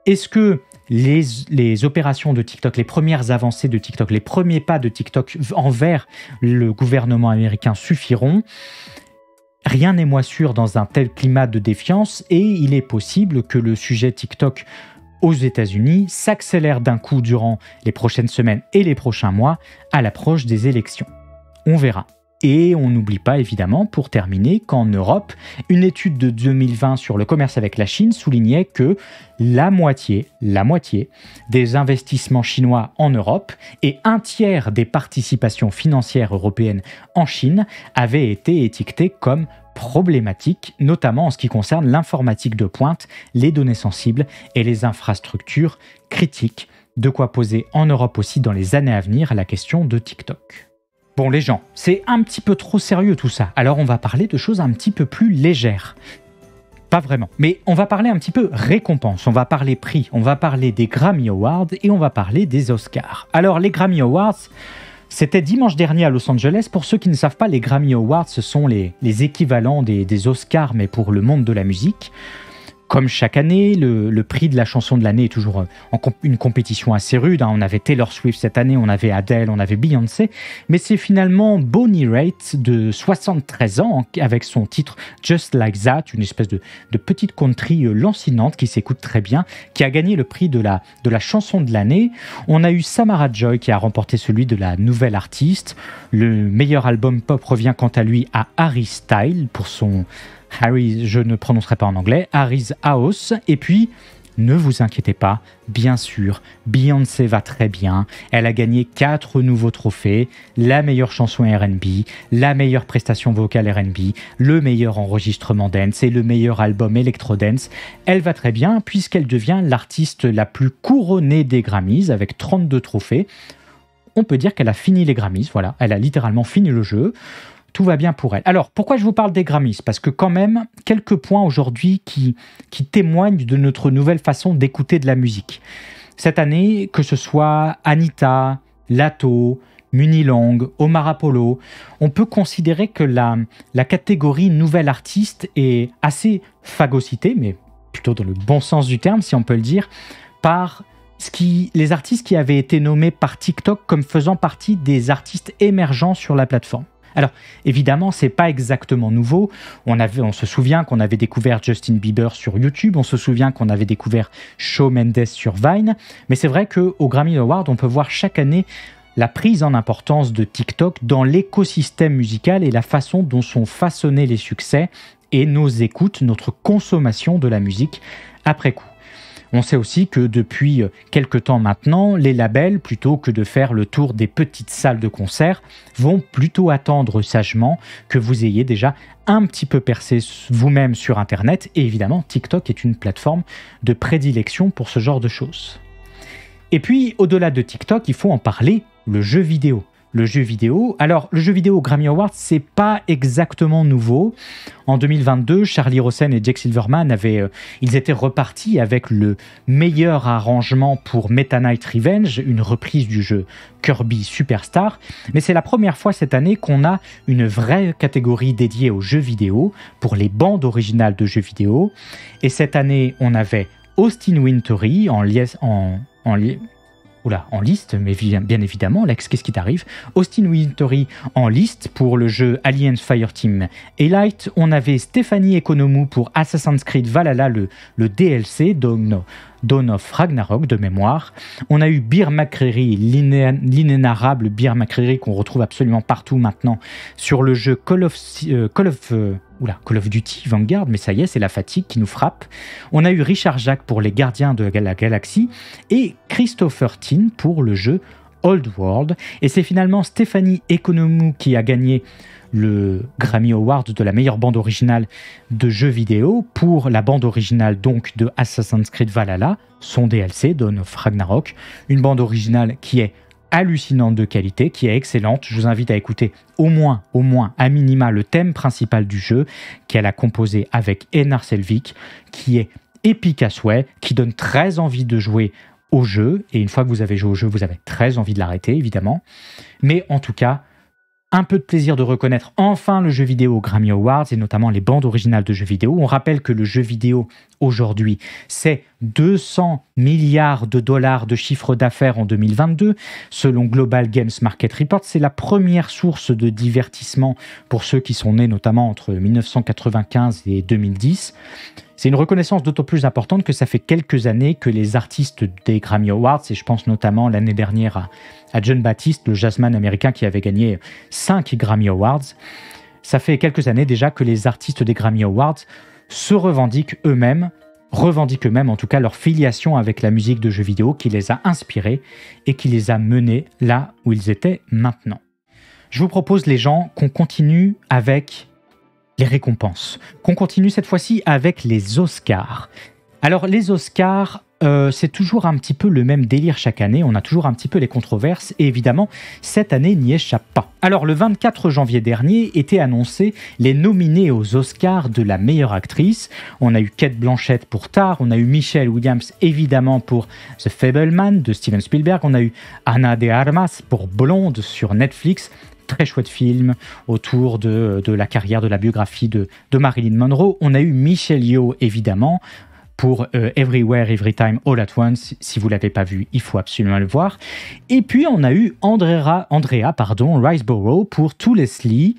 Est-ce que les opérations de TikTok, les premières avancées de TikTok, les premiers pas de TikTok envers le gouvernement américain suffiront ? Rien n'est moins sûr dans un tel climat de défiance et il est possible que le sujet TikTok aux États-Unis s'accélère d'un coup durant les prochaines semaines et les prochains mois à l'approche des élections. On verra. Et on n'oublie pas évidemment, pour terminer, qu'en Europe, une étude de 2020 sur le commerce avec la Chine soulignait que la moitié des investissements chinois en Europe et un tiers des participations financières européennes en Chine avaient été étiquetées comme problématiques, notamment en ce qui concerne l'informatique de pointe, les données sensibles et les infrastructures critiques. De quoi poser en Europe aussi dans les années à venir la question de TikTok. Bon les gens, c'est un petit peu trop sérieux tout ça, alors on va parler de choses un petit peu plus légères. Pas vraiment, mais on va parler un petit peu récompense, on va parler prix, on va parler des Grammy Awards et on va parler des Oscars. Alors les Grammy Awards, c'était dimanche dernier à Los Angeles. Pour ceux qui ne savent pas, les Grammy Awards, ce sont les équivalents des Oscars, mais pour le monde de la musique. Comme chaque année, le prix de la chanson de l'année est toujours une compétition assez rude. On avait Taylor Swift cette année, on avait Adele, on avait Beyoncé. Mais c'est finalement Bonnie Raitt de 73 ans avec son titre Just Like That, une espèce de petite country lancinante qui s'écoute très bien, qui a gagné le prix de la chanson de l'année. On a eu Samara Joy qui a remporté celui de la nouvelle artiste. Le meilleur album pop revient quant à lui à Harry Styles pour son... Harry, je ne prononcerai pas en anglais, Harry's House. Et puis, ne vous inquiétez pas, bien sûr, Beyoncé va très bien. Elle a gagné 4 nouveaux trophées, la meilleure chanson R&B, la meilleure prestation vocale R&B, le meilleur enregistrement dance et le meilleur album électro-dance. Elle va très bien puisqu'elle devient l'artiste la plus couronnée des Grammys avec 32 trophées. On peut dire qu'elle a fini les Grammys, voilà, elle a littéralement fini le jeu. Tout va bien pour elle. Alors, pourquoi je vous parle des Grammys ? Parce que quand même, quelques points aujourd'hui qui témoignent de notre nouvelle façon d'écouter de la musique. Cette année, que ce soit Anita, Lato, Munilang, Omar Apollo, on peut considérer que la catégorie nouvelle artiste est assez phagocytée, mais plutôt dans le bon sens du terme, si on peut le dire, par les artistes qui avaient été nommés par TikTok comme faisant partie des artistes émergents sur la plateforme. Alors, évidemment, c'est pas exactement nouveau. On se souvient qu'on avait découvert Justin Bieber sur YouTube, on se souvient qu'on avait découvert Shawn Mendes sur Vine, mais c'est vrai qu'au Grammy Awards, on peut voir chaque année la prise en importance de TikTok dans l'écosystème musical et la façon dont sont façonnés les succès et nos écoutes, notre consommation de la musique après coup. On sait aussi que depuis quelques temps maintenant, les labels, plutôt que de faire le tour des petites salles de concert, vont plutôt attendre sagement que vous ayez déjà un petit peu percé vous-même sur Internet. Et évidemment, TikTok est une plateforme de prédilection pour ce genre de choses. Et puis, au-delà de TikTok, il faut en parler, le jeu vidéo. le jeu vidéo. Alors, le jeu vidéo Grammy Awards, c'est pas exactement nouveau. En 2022, Charlie Rosen et Jake Silverman ils étaient repartis avec le meilleur arrangement pour Meta Knight Revenge, une reprise du jeu Kirby Superstar. Mais c'est la première fois cette année qu'on a une vraie catégorie dédiée aux jeux vidéo pour les bandes originales de jeux vidéo. Et cette année, on avait Austin Wintory en liste, mais bien évidemment, Lex, qu'est-ce qui t'arrive? Austin Wintory en liste pour le jeu Alien Fireteam Elite. On avait Stéphanie Economou pour Assassin's Creed Valhalla, le DLC, Dawn of Ragnarok de mémoire. On a eu Bear McCreary, l'inénarrable Bear McCreary qu'on retrouve absolument partout maintenant sur le jeu Call of Duty Vanguard, mais ça y est, c'est la fatigue qui nous frappe. On a eu Richard Jacques pour les Gardiens de la Galaxie et Christopher Tin pour le jeu Old World. Et c'est finalement Stéphanie Economou qui a gagné le Grammy Award de la meilleure bande originale de jeux vidéo pour la bande originale donc de Assassin's Creed Valhalla, son DLC, Dawn of Ragnarok, une bande originale qui est hallucinante de qualité, qui est excellente. Je vous invite à écouter au moins, à minima, le thème principal du jeu qu'elle a composé avec Einar Selvik, qui est épique à souhait, qui donne très envie de jouer au jeu. Et une fois que vous avez joué au jeu, vous avez très envie de l'arrêter, évidemment. Mais en tout cas, un peu de plaisir de reconnaître enfin le jeu vidéo Grammy Awards et notamment les bandes originales de jeux vidéo. On rappelle que le jeu vidéo aujourd'hui, c'est 200 milliards de dollars de chiffre d'affaires en 2022. Selon Global Games Market Report, c'est la première source de divertissement pour ceux qui sont nés notamment entre 1995 et 2010. C'est une reconnaissance d'autant plus importante que ça fait quelques années que les artistes des Grammy Awards, et je pense notamment l'année dernière à John Baptiste, le jazzman américain qui avait gagné 5 Grammy Awards, ça fait quelques années déjà que les artistes des Grammy Awards revendiquent eux-mêmes en tout cas leur filiation avec la musique de jeux vidéo qui les a inspirés et qui les a menés là où ils étaient maintenant. Je vous propose les gens qu'on continue avec les récompenses, qu'on continue cette fois-ci avec les Oscars. Alors les Oscars, c'est toujours un petit peu le même délire chaque année, on a toujours un petit peu les controverses et évidemment cette année n'y échappe pas. Alors le 24 janvier dernier étaient annoncés les nominés aux Oscars de la meilleure actrice. On a eu Cate Blanchett pour Tar, on a eu Michelle Williams évidemment pour The Fabelman de Steven Spielberg, on a eu Ana de Armas pour Blonde sur Netflix. Très chouette film autour de la carrière, de la biographie de Marilyn Monroe. On a eu Michelle Yeoh, évidemment, pour Everywhere, Every Time, All at Once. Si vous ne l'avez pas vu, il faut absolument le voir. Et puis, on a eu Andrea Riseborough pour To Leslie.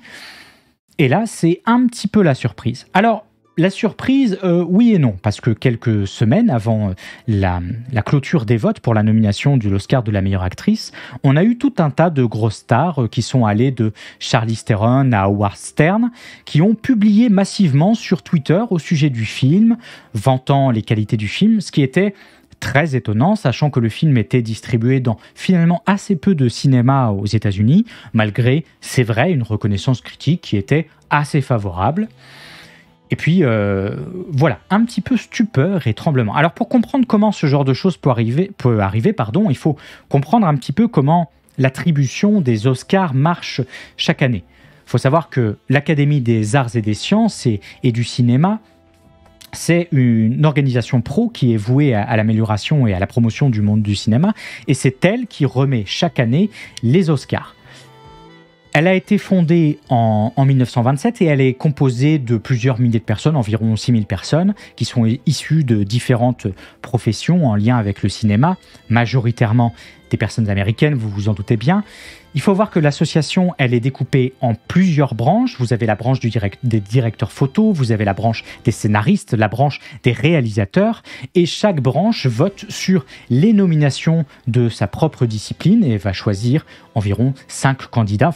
Et là, c'est un petit peu la surprise. Alors, la surprise, oui et non, parce que quelques semaines avant la clôture des votes pour la nomination de l'Oscar de la meilleure actrice, on a eu tout un tas de grosses stars qui sont allées de Charlize Theron à Howard Stern, qui ont publié massivement sur Twitter au sujet du film, vantant les qualités du film, ce qui était très étonnant, sachant que le film était distribué dans finalement assez peu de cinéma aux États-Unis, malgré, c'est vrai, une reconnaissance critique qui était assez favorable. Et puis, voilà, un petit peu stupeur et tremblement. Alors, pour comprendre comment ce genre de choses peut arriver, il faut comprendre un petit peu comment l'attribution des Oscars marche chaque année. Il faut savoir que l'Académie des arts et des sciences et du cinéma, c'est une organisation pro qui est vouée à l'amélioration et à la promotion du monde du cinéma, et c'est elle qui remet chaque année les Oscars. Elle a été fondée en 1927 et elle est composée de plusieurs milliers de personnes, environ 6000 personnes, qui sont issues de différentes professions en lien avec le cinéma, majoritairement des personnes américaines, vous vous en doutez bien. Il faut voir que l'association, elle est découpée en plusieurs branches. Vous avez la branche des directeurs photo, vous avez la branche des scénaristes, la branche des réalisateurs, et chaque branche vote sur les nominations de sa propre discipline et va choisir environ 5 candidats.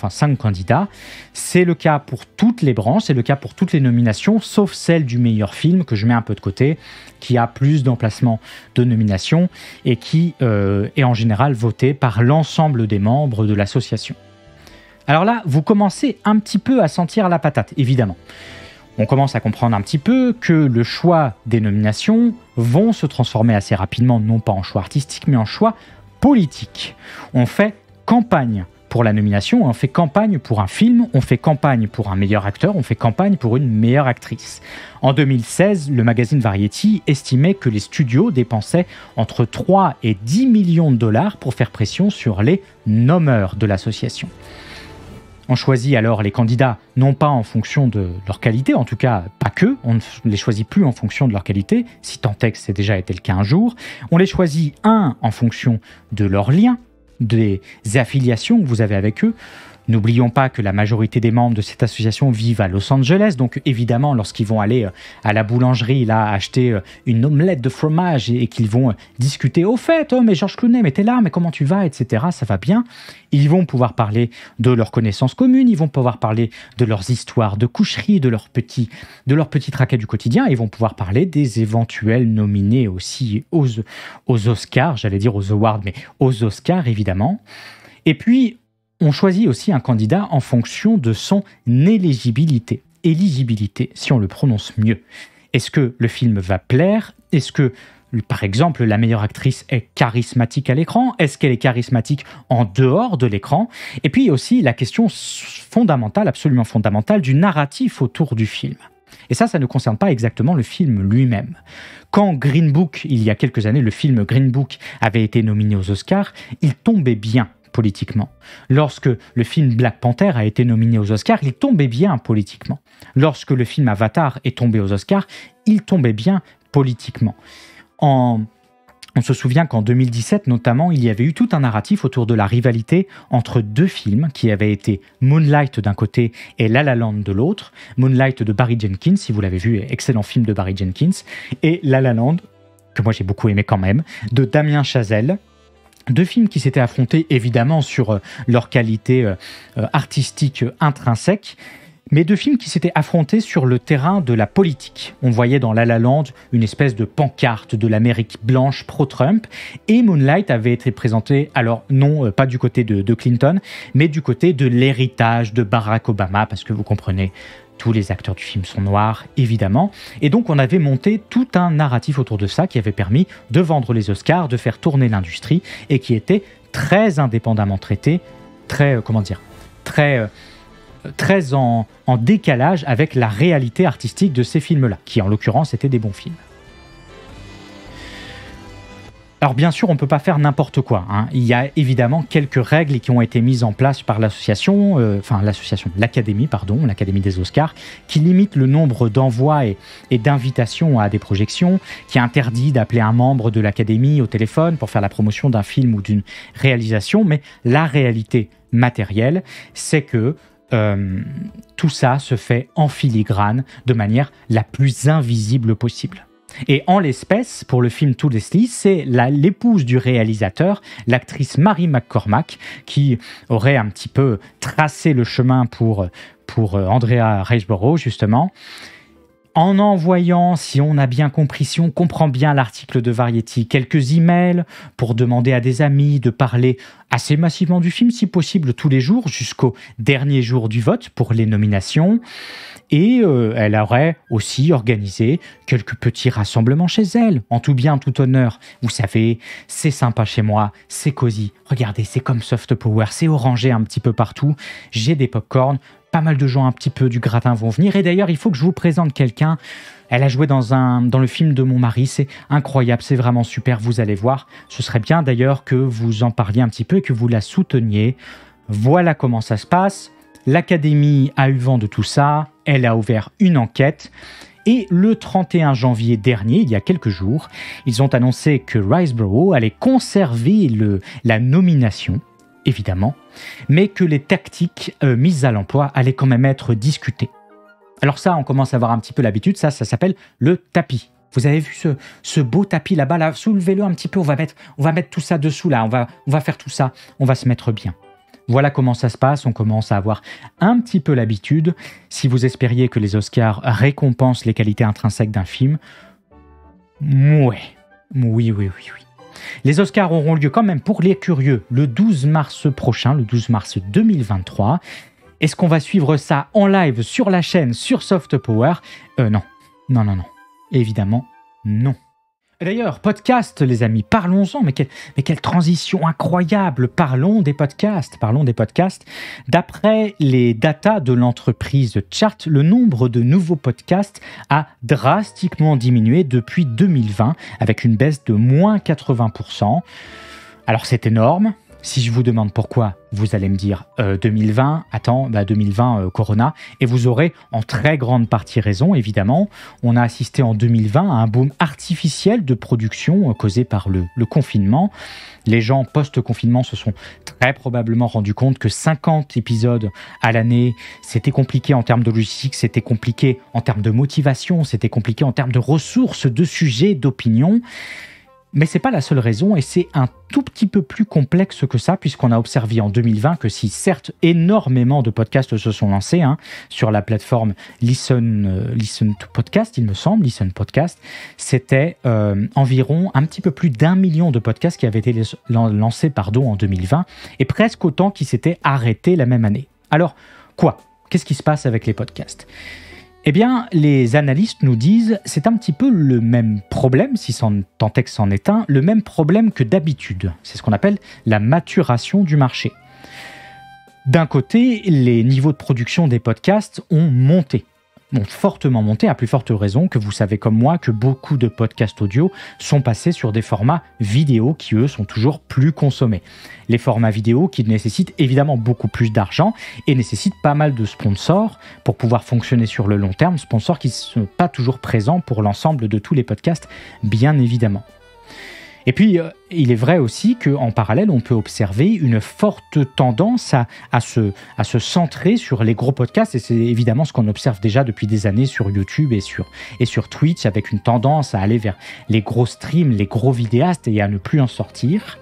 C'est le cas pour toutes les branches, c'est le cas pour toutes les nominations, sauf celle du meilleur film, que je mets un peu de côté, qui a plus d'emplacements de nominations et qui est en général voté par l'ensemble des membres de l'association. Alors là, vous commencez un petit peu à sentir la patate, évidemment. On commence à comprendre un petit peu que le choix des nominations vont se transformer assez rapidement, non pas en choix artistique, mais en choix politique. On fait campagne pour la nomination, on fait campagne pour un film, on fait campagne pour un meilleur acteur, on fait campagne pour une meilleure actrice. En 2016, le magazine Variety estimait que les studios dépensaient entre 3 et 10 millions de dollars pour faire pression sur les nommeurs de l'association. On choisit alors les candidats non pas en fonction de leur qualité, en tout cas pas que, on ne les choisit plus en fonction de leur qualité, si tant est que c'est déjà été le cas un jour, on les choisit en fonction de leurs liens, des affiliations que vous avez avec eux. N'oublions pas que la majorité des membres de cette association vivent à Los Angeles, donc évidemment, lorsqu'ils vont aller à la boulangerie là acheter une omelette de fromage et qu'ils vont discuter, au fait, oh mais George Clooney, mais t'es là, mais comment tu vas, etc., ça va bien. Ils vont pouvoir parler de leurs connaissances communes, ils vont pouvoir parler de leurs histoires de coucherie, de leurs petits tracas du quotidien, ils vont pouvoir parler des éventuels nominés aussi aux Oscars, j'allais dire aux Awards, mais aux Oscars évidemment. Et puis, on choisit aussi un candidat en fonction de son éligibilité, si on le prononce mieux. Est-ce que le film va plaire? Est-ce que, par exemple, la meilleure actrice est charismatique à l'écran? Est-ce qu'elle est charismatique en dehors de l'écran? Et puis aussi la question fondamentale, absolument fondamentale, du narratif autour du film. Et ça ne concerne pas exactement le film lui-même. Quand Green Book, il y a quelques années, le film Green Book avait été nominé aux Oscars, il tombait bien politiquement. Lorsque le film Black Panther a été nominé aux Oscars, il tombait bien politiquement. Lorsque le film Avatar est tombé aux Oscars, il tombait bien politiquement. On se souvient qu'en 2017, notamment, il y avait eu tout un narratif autour de la rivalité entre deux films qui avaient été Moonlight d'un côté et La La Land de l'autre. Moonlight de Barry Jenkins, si vous l'avez vu, excellent film de Barry Jenkins, et La La Land, que moi j'ai beaucoup aimé quand même, de Damien Chazelle. Deux films qui s'étaient affrontés évidemment sur leur qualité artistique intrinsèque, mais deux films qui s'étaient affrontés sur le terrain de la politique. On voyait dans La La Land une espèce de pancarte de l'Amérique blanche pro-Trump, et Moonlight avait été présenté, alors non, pas du côté de Clinton, mais du côté de l'héritage de Barack Obama, parce que vous comprenez, tous les acteurs du film sont noirs, évidemment. Et donc, on avait monté tout un narratif autour de ça qui avait permis de vendre les Oscars, de faire tourner l'industrie et qui était très indépendamment traité, très en décalage avec la réalité artistique de ces films-là, qui en l'occurrence étaient des bons films. Alors bien sûr, on ne peut pas faire n'importe quoi, hein. Il y a évidemment quelques règles qui ont été mises en place par l'Académie des Oscars, qui limite le nombre d'envois et d'invitations à des projections, qui interdit d'appeler un membre de l'Académie au téléphone pour faire la promotion d'un film ou d'une réalisation. Mais la réalité matérielle, c'est que tout ça se fait en filigrane, de manière la plus invisible possible. Et en l'espèce, pour le film To Leslie, c'est l'épouse du réalisateur, l'actrice Mary McCormack, qui aurait un petit peu tracé le chemin pour Andrea Riseborough, justement, en envoyant, si on a bien compris, si on comprend bien l'article de Variety, quelques emails pour demander à des amis de parler assez massivement du film, si possible tous les jours, jusqu'au dernier jour du vote pour les nominations. Et elle aurait aussi organisé quelques petits rassemblements chez elle, en tout bien, tout honneur. Vous savez, c'est sympa chez moi, c'est cosy. Regardez, c'est comme Soft Power, c'est orangé un petit peu partout. J'ai des pop-corn, pas mal de gens un petit peu du gratin vont venir. Et d'ailleurs, il faut que je vous présente quelqu'un. Elle a joué dans le film de mon mari, c'est incroyable, c'est vraiment super, vous allez voir. Ce serait bien d'ailleurs que vous en parliez un petit peu et que vous la souteniez. Voilà comment ça se passe. L'Académie a eu vent de tout ça, elle a ouvert une enquête et le 31 janvier dernier, il y a quelques jours, ils ont annoncé que Riseborough allait conserver la nomination, évidemment, mais que les tactiques mises à l'emploi allaient quand même être discutées. Alors ça, on commence à avoir un petit peu l'habitude, ça s'appelle le tapis. Vous avez vu ce beau tapis là-bas, là, soulevez-le un petit peu, on va mettre tout ça dessous là, on va faire tout ça, on va se mettre bien. Voilà comment ça se passe, on commence à avoir un petit peu l'habitude. Si vous espériez que les Oscars récompensent les qualités intrinsèques d'un film, oui. Les Oscars auront lieu quand même pour les curieux le 12 mars prochain, le 12 mars 2023. Est-ce qu'on va suivre ça en live sur la chaîne, sur Soft Power ? Non. Évidemment, non. D'ailleurs, podcast, les amis, parlons-en. Mais quelle transition incroyable. Parlons des podcasts. D'après les datas de l'entreprise Chart, le nombre de nouveaux podcasts a drastiquement diminué depuis 2020, avec une baisse de moins 80%. Alors c'est énorme. Si je vous demande pourquoi, vous allez me dire 2020, 2020 Corona, et vous aurez en très grande partie raison, évidemment. On a assisté en 2020 à un boom artificiel de production causé par le confinement. Les gens post-confinement se sont très probablement rendus compte que 50 épisodes à l'année, c'était compliqué en termes de logistique, c'était compliqué en termes de motivation, c'était compliqué en termes de ressources, de sujets, d'opinions. Mais ce n'est pas la seule raison et c'est un tout petit peu plus complexe que ça puisqu'on a observé en 2020 que si certes énormément de podcasts se sont lancés sur la plateforme Listen to Podcast, il me semble, Listen Podcast, c'était environ un petit peu plus d'1 million de podcasts qui avaient été lancés en 2020 et presque autant qui s'étaient arrêtés la même année. Alors quoi ? Qu'est-ce qui se passe avec les podcasts ? Eh bien, les analystes nous disent c'est un petit peu le même problème, si tant est que c'en est un, le même problème que d'habitude. C'est ce qu'on appelle la maturation du marché. D'un côté, les niveaux de production des podcasts ont fortement monté, à plus forte raison que vous savez comme moi que beaucoup de podcasts audio sont passés sur des formats vidéo qui, eux, sont toujours plus consommés. Les formats vidéo qui nécessitent évidemment beaucoup plus d'argent et nécessitent pas mal de sponsors pour pouvoir fonctionner sur le long terme, sponsors qui ne sont pas toujours présents pour l'ensemble de tous les podcasts, bien évidemment. Et puis, il est vrai aussi qu'en parallèle, on peut observer une forte tendance à se centrer sur les gros podcasts. Et c'est évidemment ce qu'on observe déjà depuis des années sur YouTube et sur Twitch, avec une tendance à aller vers les gros streams, les gros vidéastes et à ne plus en sortir.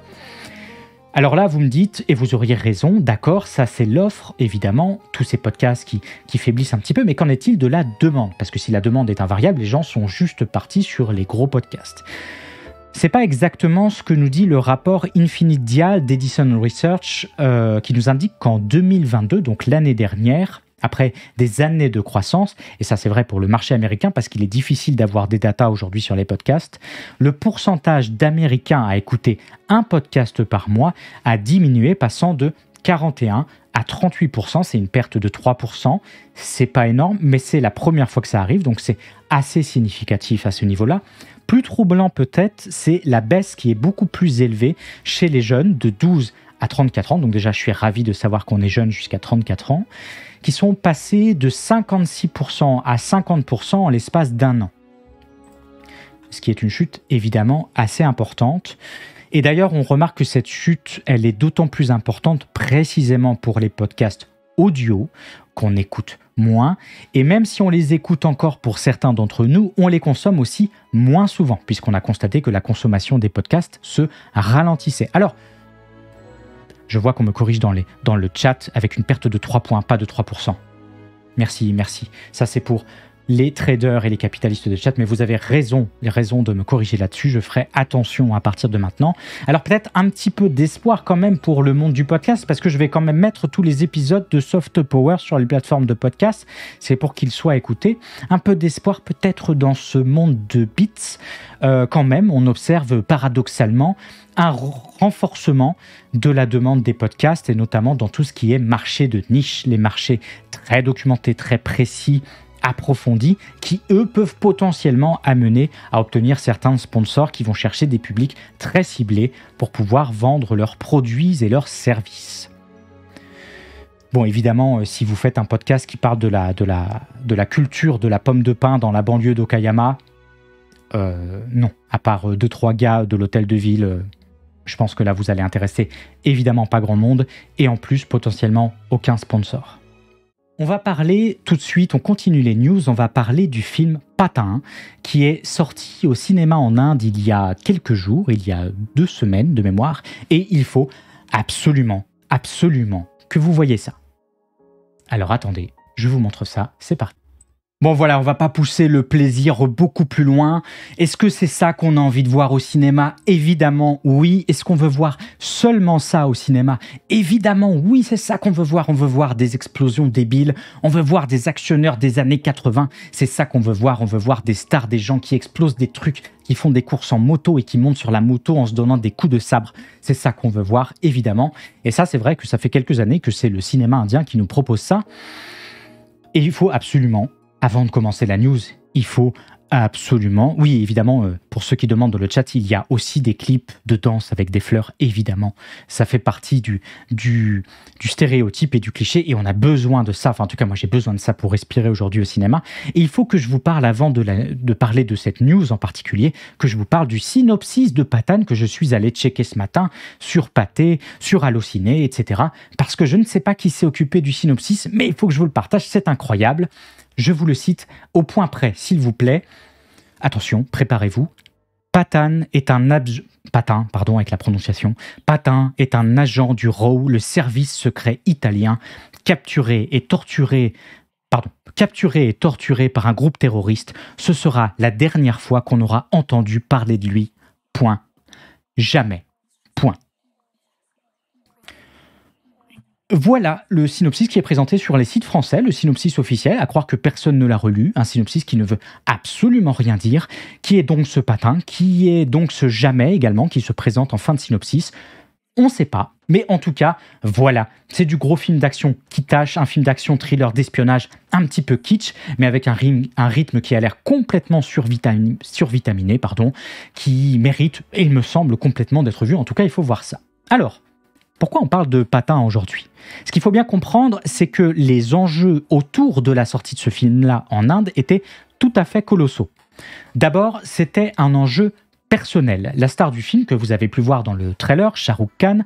Alors là, vous me dites, et vous auriez raison, d'accord, ça c'est l'offre, évidemment, tous ces podcasts qui faiblissent un petit peu, mais qu'en est-il de la demande ? Parce que si la demande est invariable, les gens sont juste partis sur les gros podcasts. C'est pas exactement ce que nous dit le rapport Infinite Dial d'Edison Research qui nous indique qu'en 2022, donc l'année dernière, après des années de croissance, et ça c'est vrai pour le marché américain parce qu'il est difficile d'avoir des datas aujourd'hui sur les podcasts, le pourcentage d'Américains à écouter un podcast par mois a diminué, passant de 41 à 38%, c'est une perte de 3%, c'est pas énorme, mais c'est la première fois que ça arrive, donc c'est assez significatif à ce niveau-là. Plus troublant peut-être, c'est la baisse qui est beaucoup plus élevée chez les jeunes de 12 à 34 ans, donc déjà je suis ravi de savoir qu'on est jeune jusqu'à 34 ans, qui sont passés de 56% à 50% en l'espace d'un an. Ce qui est une chute évidemment assez importante. Et d'ailleurs, on remarque que cette chute, elle est d'autant plus importante précisément pour les podcasts audio, qu'on écoute moins. Et même si on les écoute encore pour certains d'entre nous, on les consomme aussi moins souvent, puisqu'on a constaté que la consommation des podcasts se ralentissait. Alors, je vois qu'on me corrige dans le chat avec une perte de 3 points, pas de 3%. Merci. Ça, c'est pour les traders et les capitalistes de chat, mais vous avez raison de me corriger là-dessus, je ferai attention à partir de maintenant. Alors peut-être un petit peu d'espoir quand même pour le monde du podcast, parce que je vais quand même mettre tous les épisodes de Soft Power sur les plateformes de podcast, c'est pour qu'ils soient écoutés. Un peu d'espoir peut-être dans ce monde de bits, quand même, on observe paradoxalement un renforcement de la demande des podcasts, et notamment dans tout ce qui est marché de niche, les marchés très documentés, très précis, approfondis, qui eux peuvent potentiellement amener à obtenir certains sponsors qui vont chercher des publics très ciblés pour pouvoir vendre leurs produits et leurs services. Bon, évidemment, si vous faites un podcast qui parle de la culture de la pomme de pin dans la banlieue d'Okayama, non, à part 2-3 gars de l'hôtel de ville, je pense que là vous allez intéresser évidemment pas grand monde, et en plus potentiellement aucun sponsor. On va parler tout de suite, on continue les news, on va parler du film Patin, qui est sorti au cinéma en Inde il y a quelques jours, il y a 2 semaines de mémoire, et il faut absolument que vous voyez ça. Alors attendez, je vous montre ça, c'est parti. Bon voilà, on va pas pousser le plaisir beaucoup plus loin. Est-ce que c'est ça qu'on a envie de voir au cinéma? Évidemment oui. Est-ce qu'on veut voir seulement ça au cinéma? Évidemment oui, c'est ça qu'on veut voir. On veut voir des explosions débiles, on veut voir des actionneurs des années 80. C'est ça qu'on veut voir. On veut voir des stars, des gens qui explosent des trucs, qui font des courses en moto et qui montent sur la moto en se donnant des coups de sabre. C'est ça qu'on veut voir, évidemment. Et ça, c'est vrai que ça fait quelques années que c'est le cinéma indien qui nous propose ça. Et il faut absolument, avant de commencer la news, il faut absolument... Oui, évidemment, pour ceux qui demandent dans le chat, il y a aussi des clips de danse avec des fleurs, évidemment. Ça fait partie du stéréotype et du cliché, et on a besoin de ça. Enfin, en tout cas, moi, j'ai besoin de ça pour respirer aujourd'hui au cinéma. Et il faut que je vous parle, avant de parler de cette news en particulier, que je vous parle du synopsis de Pathaan que je suis allé checker ce matin sur Pathé, sur Allociné, etc. Parce que je ne sais pas qui s'est occupé du synopsis, mais il faut que je vous le partage, c'est incroyable. Je vous le cite au point près, s'il vous plaît. Attention, préparez-vous. Pathaan est un agent du RAW, le service secret italien, capturé et torturé par un groupe terroriste. Ce sera la dernière fois qu'on aura entendu parler de lui. Point. Jamais. Point. Voilà le synopsis qui est présenté sur les sites français, le synopsis officiel, à croire que personne ne l'a relu, un synopsis qui ne veut absolument rien dire, qui est donc ce Pathaan, qui est donc ce Jamais également, qui se présente en fin de synopsis. On ne sait pas, mais en tout cas, voilà, c'est du gros film d'action qui tâche, un film d'action thriller d'espionnage un petit peu kitsch, mais avec un rythme qui a l'air complètement survitaminé, qui mérite, et il me semble, complètement d'être vu. En tout cas, il faut voir ça. Alors, pourquoi on parle de Pathaan aujourd'hui? Ce qu'il faut bien comprendre, c'est que les enjeux autour de la sortie de ce film-là en Inde étaient tout à fait colossaux. D'abord, c'était un enjeu personnel. La star du film, que vous avez pu voir dans le trailer, Shah Rukh Khan,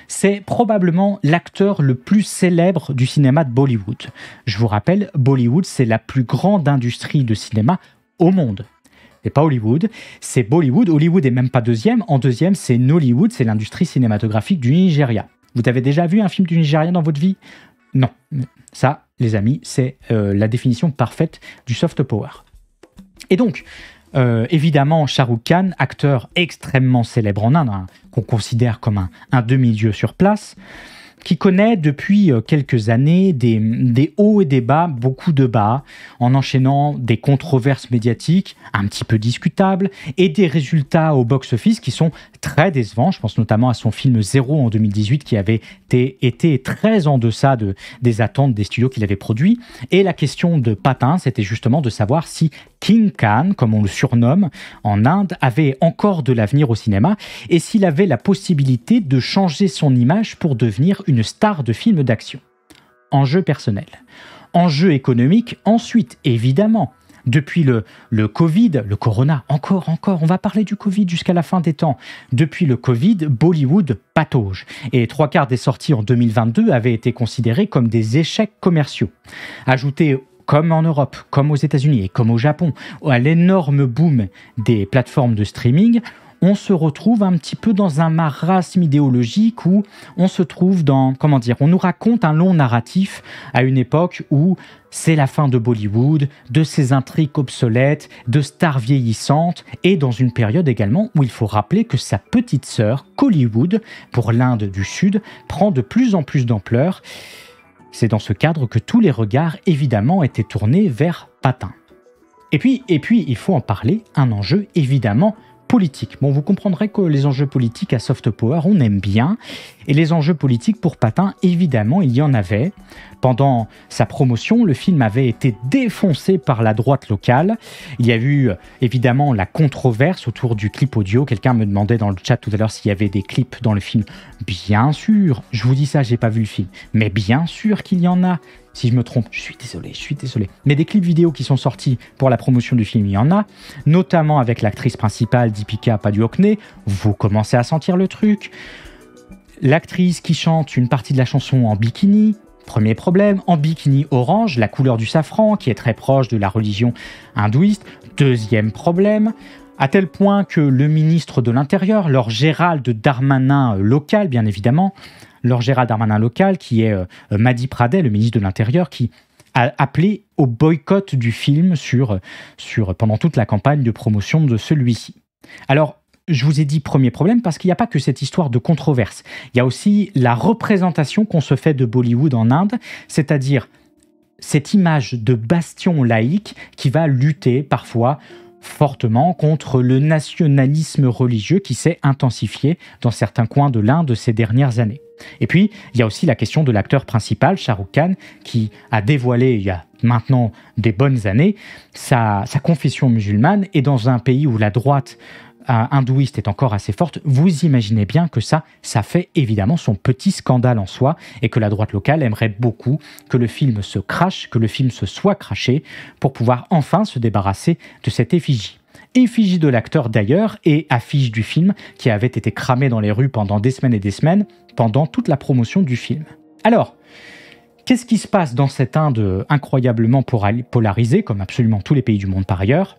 c'est probablement l'acteur le plus célèbre du cinéma de Bollywood. Je vous rappelle, Bollywood, c'est la plus grande industrie de cinéma au monde. C'est pas Hollywood, c'est Bollywood. Hollywood est même pas deuxième. En deuxième, c'est Nollywood, c'est l'industrie cinématographique du Nigeria. Vous avez déjà vu un film du Nigeria dans votre vie? Non. Ça, les amis, c'est la définition parfaite du soft power. Et donc, évidemment, Shah Rukh Khan, acteur extrêmement célèbre en Inde, qu'on considère comme un demi-dieu sur place, qui connaît depuis quelques années des hauts et des bas, beaucoup de bas, en enchaînant des controverses médiatiques un petit peu discutables et des résultats au box-office qui sont très décevants. Je pense notamment à son film Zéro en 2018 qui avait été très en deçà des attentes des studios qu'il avait produits. Et la question de Pathaan, c'était justement de savoir si King Khan, comme on le surnomme en Inde, avait encore de l'avenir au cinéma et s'il avait la possibilité de changer son image pour devenir une star de film d'action. Enjeu personnel. Enjeu économique, ensuite, évidemment. Depuis le Covid, le Corona, encore, on va parler du Covid jusqu'à la fin des temps. Depuis le Covid, Bollywood patauge. Et 3/4 des sorties en 2022 avaient été considérées comme des échecs commerciaux. Ajoutez, comme en Europe, comme aux États-Unis et comme au Japon, à l'énorme boom des plateformes de streaming, on se retrouve un petit peu dans un marasme idéologique où on se trouve dans, on nous raconte un long narratif à une époque où c'est la fin de Bollywood, de ses intrigues obsolètes, de stars vieillissantes, et dans une période également où il faut rappeler que sa petite sœur, Kollywood, pour l'Inde du Sud, prend de plus en plus d'ampleur. C'est dans ce cadre que tous les regards, évidemment, étaient tournés vers Pathaan. Et puis, il faut en parler, un enjeu, évidemment, politique. Bon, vous comprendrez que les enjeux politiques à Soft Power, on aime bien. Et les enjeux politiques pour Pathaan, évidemment, il y en avait. Pendant sa promotion, le film avait été défoncé par la droite locale. Il y a eu, évidemment, la controverse autour du clip audio. Quelqu'un me demandait dans le chat tout à l'heure s'il y avait des clips dans le film. Bien sûr, je vous dis ça, j'ai pas vu le film. Mais bien sûr qu'il y en a. Si je me trompe, je suis désolé. Mais des clips vidéo qui sont sortis pour la promotion du film, il y en a, notamment avec l'actrice principale, Deepika Padukone. Vous commencez à sentir le truc. L'actrice qui chante une partie de la chanson en bikini, premier problème, en bikini orange, la couleur du safran, qui est très proche de la religion hindouiste. Deuxième problème, à tel point que le ministre de l'Intérieur, Lord Gérald Darmanin local, bien évidemment, Lord Gérald Darmanin local, qui est Madi Pradey, le ministre de l'Intérieur, qui a appelé au boycott du film pendant toute la campagne de promotion de celui-ci. Alors, je vous ai dit premier problème parce qu'il n'y a pas que cette histoire de controverse. Il y a aussi la représentation qu'on se fait de Bollywood en Inde, c'est-à-dire cette image de bastion laïque qui va lutter parfois fortement contre le nationalisme religieux qui s'est intensifié dans certains coins de l'Inde ces dernières années. Et puis, il y a aussi la question de l'acteur principal, Shah Rukh Khan, qui a dévoilé il y a maintenant des bonnes années sa confession musulmane, et dans un pays où la droite hindouiste est encore assez forte, vous imaginez bien que ça fait évidemment son petit scandale en soi, et que la droite locale aimerait beaucoup que le film se crache, que le film se soit craché, pour pouvoir enfin se débarrasser de cette effigie. Effigie de l'acteur d'ailleurs, et affiche du film qui avait été cramée dans les rues pendant des semaines et des semaines, pendant toute la promotion du film. Alors, qu'est-ce qui se passe dans cette Inde incroyablement polarisée, comme absolument tous les pays du monde par ailleurs?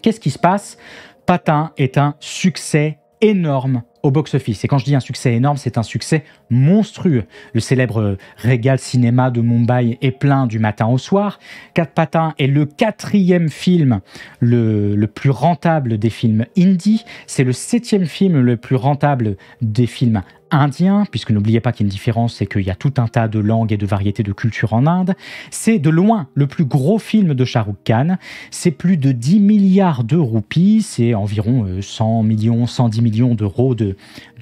Qu'est-ce qui se passe? Pathaan est un succès énorme au box-office. Et quand je dis un succès énorme, c'est un succès monstrueux. Le célèbre Regal Cinéma de Mumbai est plein du matin au soir. Pathaan est le 4e film le plus rentable des films indies. C'est le 7e film le plus rentable des films indiens, puisque n'oubliez pas qu'il y a une différence, c'est qu'il y a tout un tas de langues et de variétés de cultures en Inde. C'est de loin le plus gros film de Shah Rukh Khan. C'est plus de 10 milliards de roupies, c'est environ 100 millions, 110 millions d'euros de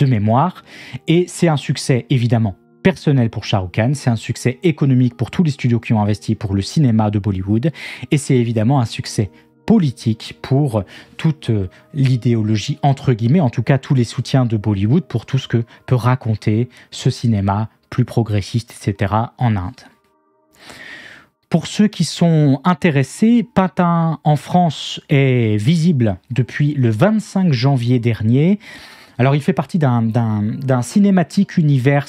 mémoire. Et c'est un succès évidemment personnel pour Shah Rukh Khan, c'est un succès économique pour tous les studios qui ont investi pour le cinéma de Bollywood, et c'est évidemment un succès politique pour toute l'idéologie, entre guillemets, en tout cas tous les soutiens de Bollywood, pour tout ce que peut raconter ce cinéma plus progressiste, etc. en Inde. Pour ceux qui sont intéressés, Pathaan en France est visible depuis le 25 janvier dernier. Alors, il fait partie d'un cinématique univers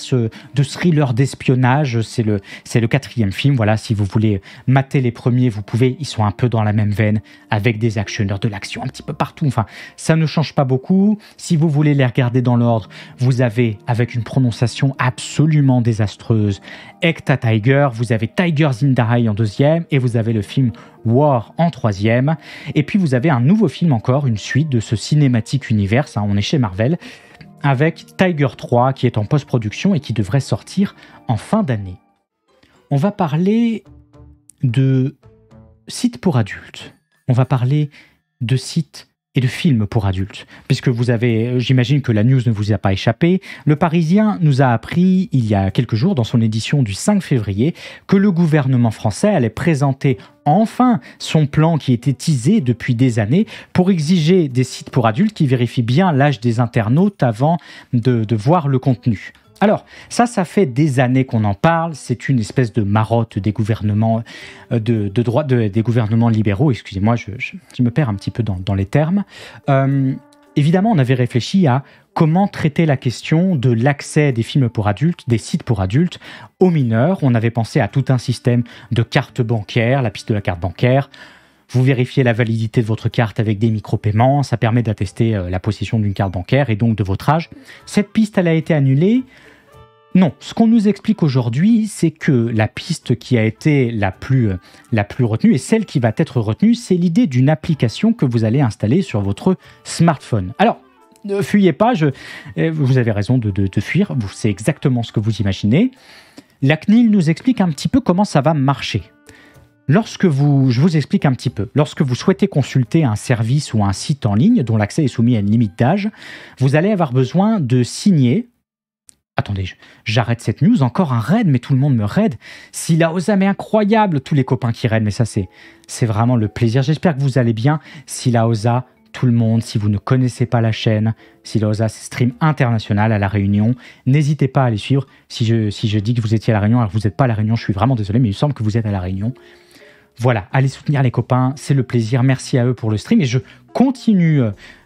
de thriller d'espionnage. C'est le 4e film. Voilà, si vous voulez mater les premiers, vous pouvez. Ils sont un peu dans la même veine, avec des actionneurs, de l'action un petit peu partout. Enfin, ça ne change pas beaucoup. Si vous voulez les regarder dans l'ordre, vous avez, avec une prononciation absolument désastreuse, Ekta Tiger, vous avez Tigers in the Eye en 2e, et vous avez le film War en 3e. Et puis vous avez un nouveau film encore, une suite de ce cinématique univers, on est chez Marvel, avec Tiger 3 qui est en post-production et qui devrait sortir en fin d'année. On va parler de sites pour adultes. On va parler de sites et de films pour adultes. Puisque vous avez, j'imagine que la news ne vous a pas échappé, Le Parisien nous a appris il y a quelques jours, dans son édition du 5 février, que le gouvernement français allait présenter enfin son plan qui était teasé depuis des années pour exiger des sites pour adultes qui vérifient bien l'âge des internautes avant de voir le contenu. Alors, ça fait des années qu'on en parle, c'est une espèce de marotte des gouvernements de droite, des gouvernements libéraux, excusez-moi, je me perds un petit peu dans les termes. Évidemment, on avait réfléchi à comment traiter la question de l'accès des films pour adultes, des sites pour adultes, aux mineurs. On avait pensé à tout un système de carte bancaire, la piste de la carte bancaire. Vous vérifiez la validité de votre carte avec des micro-paiements, ça permet d'attester la possession d'une carte bancaire et donc de votre âge. Cette piste, elle a été annulée. Non, ce qu'on nous explique aujourd'hui, c'est que la piste qui a été la plus retenue, et celle qui va être retenue, c'est l'idée d'une application que vous allez installer sur votre smartphone. Alors, ne fuyez pas, vous avez raison de fuir, c'est exactement ce que vous imaginez. La CNIL nous explique un petit peu comment ça va marcher. Je vous explique un petit peu. Lorsque vous souhaitez consulter un service ou un site en ligne dont l'accès est soumis à une limite d'âge, vous allez avoir besoin de signer. Attendez, j'arrête cette news, encore un raid, mais tout le monde me raid. Silaosa, mais incroyable, tous les copains qui raident, mais ça c'est vraiment le plaisir. J'espère que vous allez bien. Silaosa, tout le monde, si vous ne connaissez pas la chaîne, Silaosa, c'est stream international à La Réunion. N'hésitez pas à les suivre. Si je dis que vous étiez à La Réunion, alors que vous n'êtes pas à La Réunion, je suis vraiment désolé, mais il me semble que vous êtes à La Réunion. Voilà, allez soutenir les copains, c'est le plaisir. Merci à eux pour le stream. Et je continue,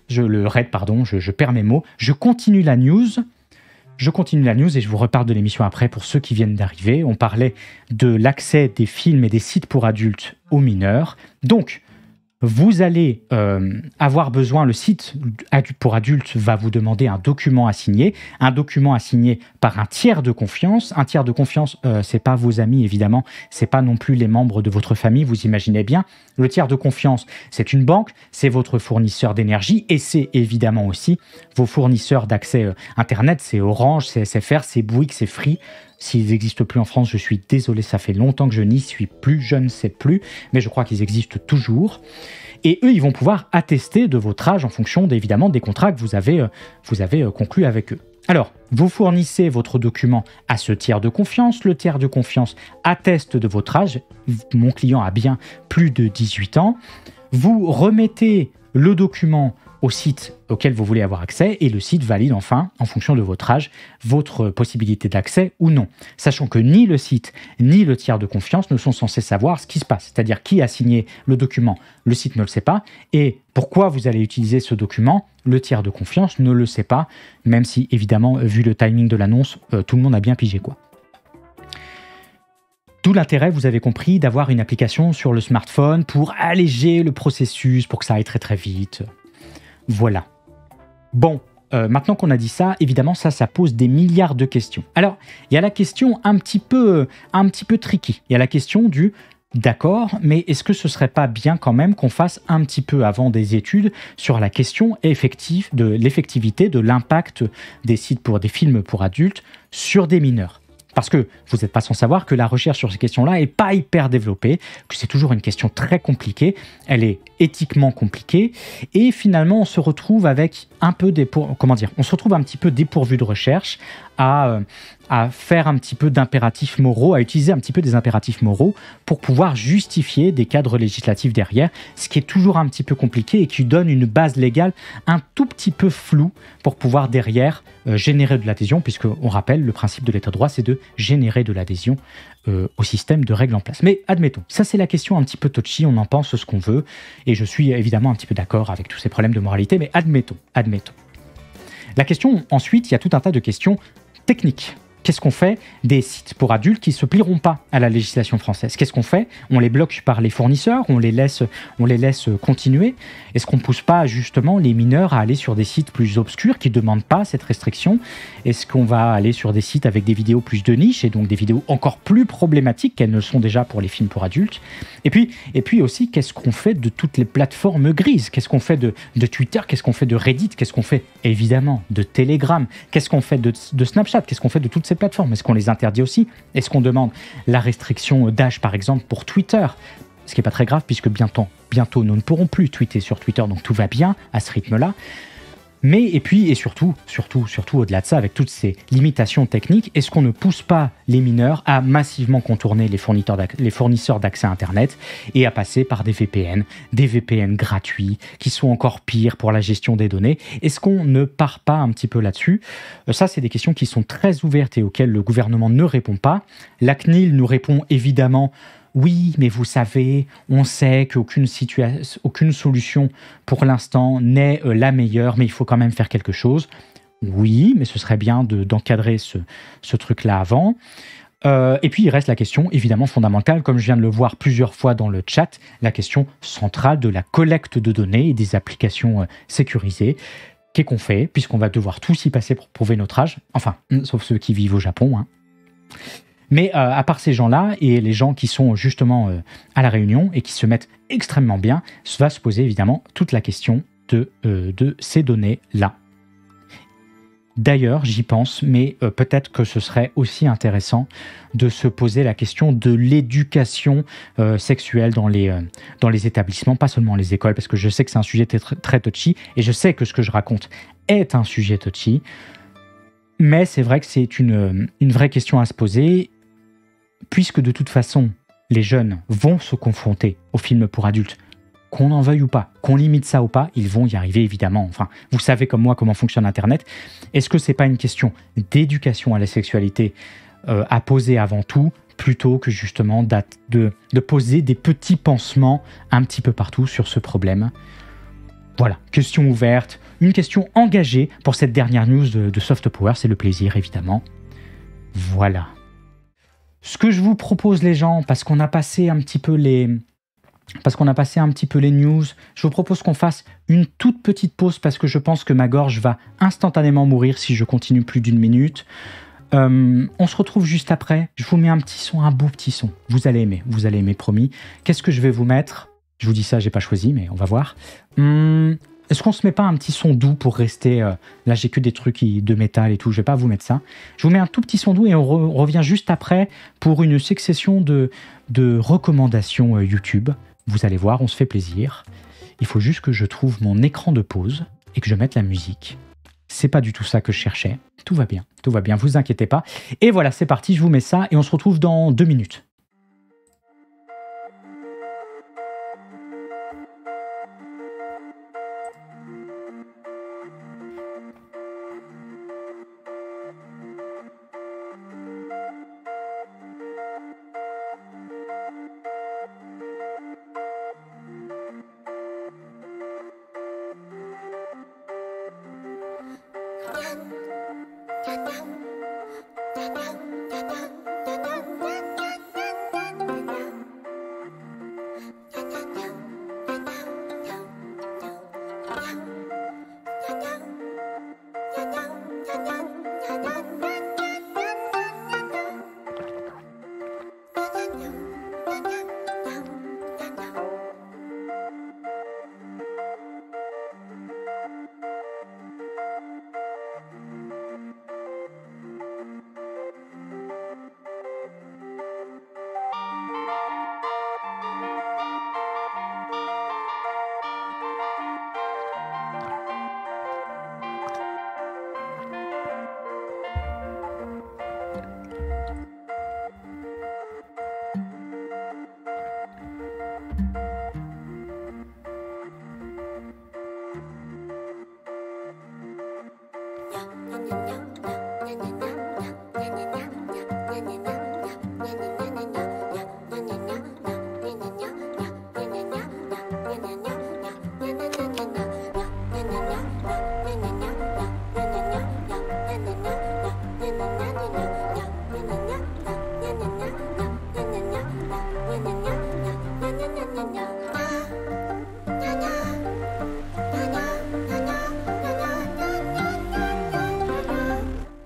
je perds mes mots. Je continue la news et je vous reparle de l'émission après pour ceux qui viennent d'arriver. On parlait de l'accès des films et des sites pour adultes aux mineurs. Donc, Vous allez avoir besoin, le site pour adultes va vous demander un document à signer par un tiers de confiance. Un tiers de confiance, c'est pas vos amis évidemment, c'est pas non plus les membres de votre famille, vous imaginez bien. Le tiers de confiance, c'est une banque, c'est votre fournisseur d'énergie et c'est évidemment aussi vos fournisseurs d'accès Internet, c'est Orange, c'est SFR, c'est Bouygues, c'est Free. S'ils n'existent plus en France, je suis désolé, ça fait longtemps que je n'y suis plus, je ne sais plus, mais je crois qu'ils existent toujours. Et eux, ils vont pouvoir attester de votre âge en fonction, évidemment, des contrats que vous avez conclus avec eux. Alors, vous fournissez votre document à ce tiers de confiance. Le tiers de confiance atteste de votre âge. Mon client a bien plus de 18 ans. Vous remettez le document au site auquel vous voulez avoir accès et le site valide enfin, en fonction de votre âge, votre possibilité d'accès ou non. Sachant que ni le site ni le tiers de confiance ne sont censés savoir ce qui se passe, c'est-à-dire qui a signé le document, le site ne le sait pas, et pourquoi vous allez utiliser ce document, le tiers de confiance ne le sait pas, même si évidemment, vu le timing de l'annonce, tout le monde a bien pigé quoi. D'où l'intérêt, vous avez compris, d'avoir une application sur le smartphone pour alléger le processus, pour que ça aille très très vite. Voilà. Bon, maintenant qu'on a dit ça, évidemment, ça pose des milliards de questions. Alors, il y a la question un petit peu tricky. Il y a la question du « d'accord, mais est-ce que ce serait pas bien quand même qu'on fasse un petit peu avant des études sur la question de l'effectivité de l'impact des sites pour des films pour adultes sur des mineurs ?» Parce que vous n'êtes pas sans savoir que la recherche sur ces questions-là n'est pas hyper développée, que c'est toujours une question très compliquée, elle est éthiquement compliquée, et finalement on se retrouve avec un petit peu dépourvu de recherche, à faire un petit peu d'impératifs moraux, à utiliser un petit peu des impératifs moraux pour pouvoir justifier des cadres législatifs derrière, ce qui est toujours un petit peu compliqué et qui donne une base légale un tout petit peu floue pour pouvoir derrière générer de l'adhésion, puisqu'on rappelle, le principe de l'état de droit, c'est de générer de l'adhésion au système de règles en place. Mais admettons, ça c'est la question un petit peu touchy, on en pense ce qu'on veut, et je suis évidemment un petit peu d'accord avec tous ces problèmes de moralité, mais admettons. La question, ensuite, il y a tout un tas de questions techniques. Qu'est-ce qu'on fait des sites pour adultes qui ne se plieront pas à la législation française? Qu'est-ce qu'on fait? On les bloque par les fournisseurs? On les laisse continuer? Est-ce qu'on ne pousse pas justement les mineurs à aller sur des sites plus obscurs qui ne demandent pas cette restriction? Est-ce qu'on va aller sur des sites avec des vidéos plus de niche et donc des vidéos encore plus problématiques qu'elles ne sont déjà pour les films pour adultes? Et puis aussi, qu'est-ce qu'on fait de toutes les plateformes grises? Qu'est-ce qu'on fait de Twitter? Qu'est-ce qu'on fait de Reddit? Qu'est-ce qu'on fait évidemment de Telegram? Qu'est-ce qu'on fait de Snapchat? Qu'est-ce qu'on fait de toutes ces plateformes? Est-ce qu'on les interdit aussi? Est-ce qu'on demande la restriction d'âge, par exemple, pour Twitter? Ce qui n'est pas très grave, puisque bientôt, nous ne pourrons plus tweeter sur Twitter, donc tout va bien à ce rythme-là. Mais, et surtout, au-delà de ça, avec toutes ces limitations techniques, est-ce qu'on ne pousse pas les mineurs à massivement contourner les fournisseurs d'accès Internet et à passer par des VPN gratuits, qui sont encore pires pour la gestion des données? Est-ce qu'on ne part pas un petit peu là-dessus? Ça, c'est des questions qui sont très ouvertes et auxquelles le gouvernement ne répond pas. La CNIL nous répond évidemment: oui, mais vous savez, on sait qu'aucune solution pour l'instant n'est la meilleure, mais il faut quand même faire quelque chose. Oui, mais ce serait bien d'encadrer ce truc-là avant. Et puis il reste la question évidemment fondamentale, comme je viens de le voir plusieurs fois dans le chat, la question centrale de la collecte de données et des applications sécurisées. Qu'est-ce qu'on fait, puisqu'on va devoir tous y passer pour prouver notre âge, enfin, sauf ceux qui vivent au Japon, hein. Mais à part ces gens-là et les gens qui sont justement à La Réunion et qui se mettent extrêmement bien, va se poser évidemment toute la question de ces données-là. D'ailleurs, j'y pense, mais peut-être que ce serait aussi intéressant de se poser la question de l'éducation sexuelle dans les établissements, pas seulement les écoles, parce que je sais que c'est un sujet très touchy, et je sais que ce que je raconte est un sujet touchy, mais c'est vrai que c'est une vraie question à se poser, puisque de toute façon, les jeunes vont se confronter aux films pour adultes, qu'on en veuille ou pas, qu'on limite ça ou pas, ils vont y arriver évidemment. Enfin, vous savez comme moi comment fonctionne Internet. Est-ce que c'est pas une question d'éducation à la sexualité à poser avant tout, plutôt que justement de poser des petits pansements un petit peu partout sur ce problème? Voilà, question ouverte, une question engagée pour cette dernière news de Soft Power, c'est le plaisir évidemment. Voilà. Ce que je vous propose les gens, parce qu'on a passé un petit peu les parce qu'on a passé un petit peu les news. Je vous propose qu'on fasse une toute petite pause parce que je pense que ma gorge va instantanément mourir si je continue plus d'1 minute. On se retrouve juste après. Je vous mets un petit son, un beau petit son. Vous allez aimer, promis. Qu'est-ce que je vais vous mettre? Je vous dis ça, j'ai pas choisi, mais on va voir. Est-ce qu'on se met pas un petit son doux pour rester... là, j'ai que des trucs de métal et tout, je vais pas vous mettre ça. Je vous mets un tout petit son doux et on revient juste après pour une succession de recommandations YouTube. Vous allez voir, on se fait plaisir. Il faut juste que je trouve mon écran de pause et que je mette la musique. C'est pas du tout ça que je cherchais. Tout va bien, vous inquiétez pas. Et voilà, c'est parti, je vous mets ça et on se retrouve dans 2 minutes.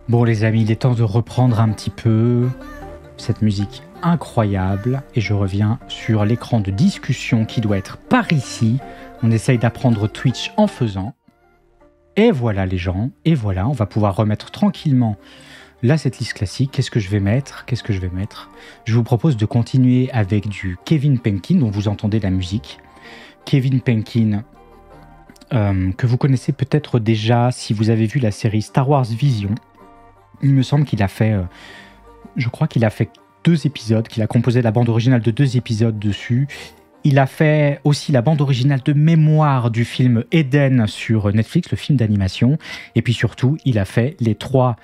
Bon les amis, il est temps de reprendre un petit peu cette musique incroyable et je reviens sur l'écran de discussion qui doit être par ici. On essaye d'apprendre Twitch en faisant. Et voilà les gens, et voilà, on va pouvoir remettre tranquillement là cette liste classique. Qu'est-ce que je vais mettre? Je vous propose de continuer avec du Kevin Penkin dont vous entendez la musique. Kevin Penkin, que vous connaissez peut-être déjà si vous avez vu la série Star Wars Vision. Il me semble qu'il a fait, je crois qu'il a fait 2 épisodes, qu'il a composé la bande originale de 2 épisodes dessus. Il a fait aussi la bande originale de mémoire du film Eden sur Netflix, le film d'animation. Et puis surtout, il a fait les 3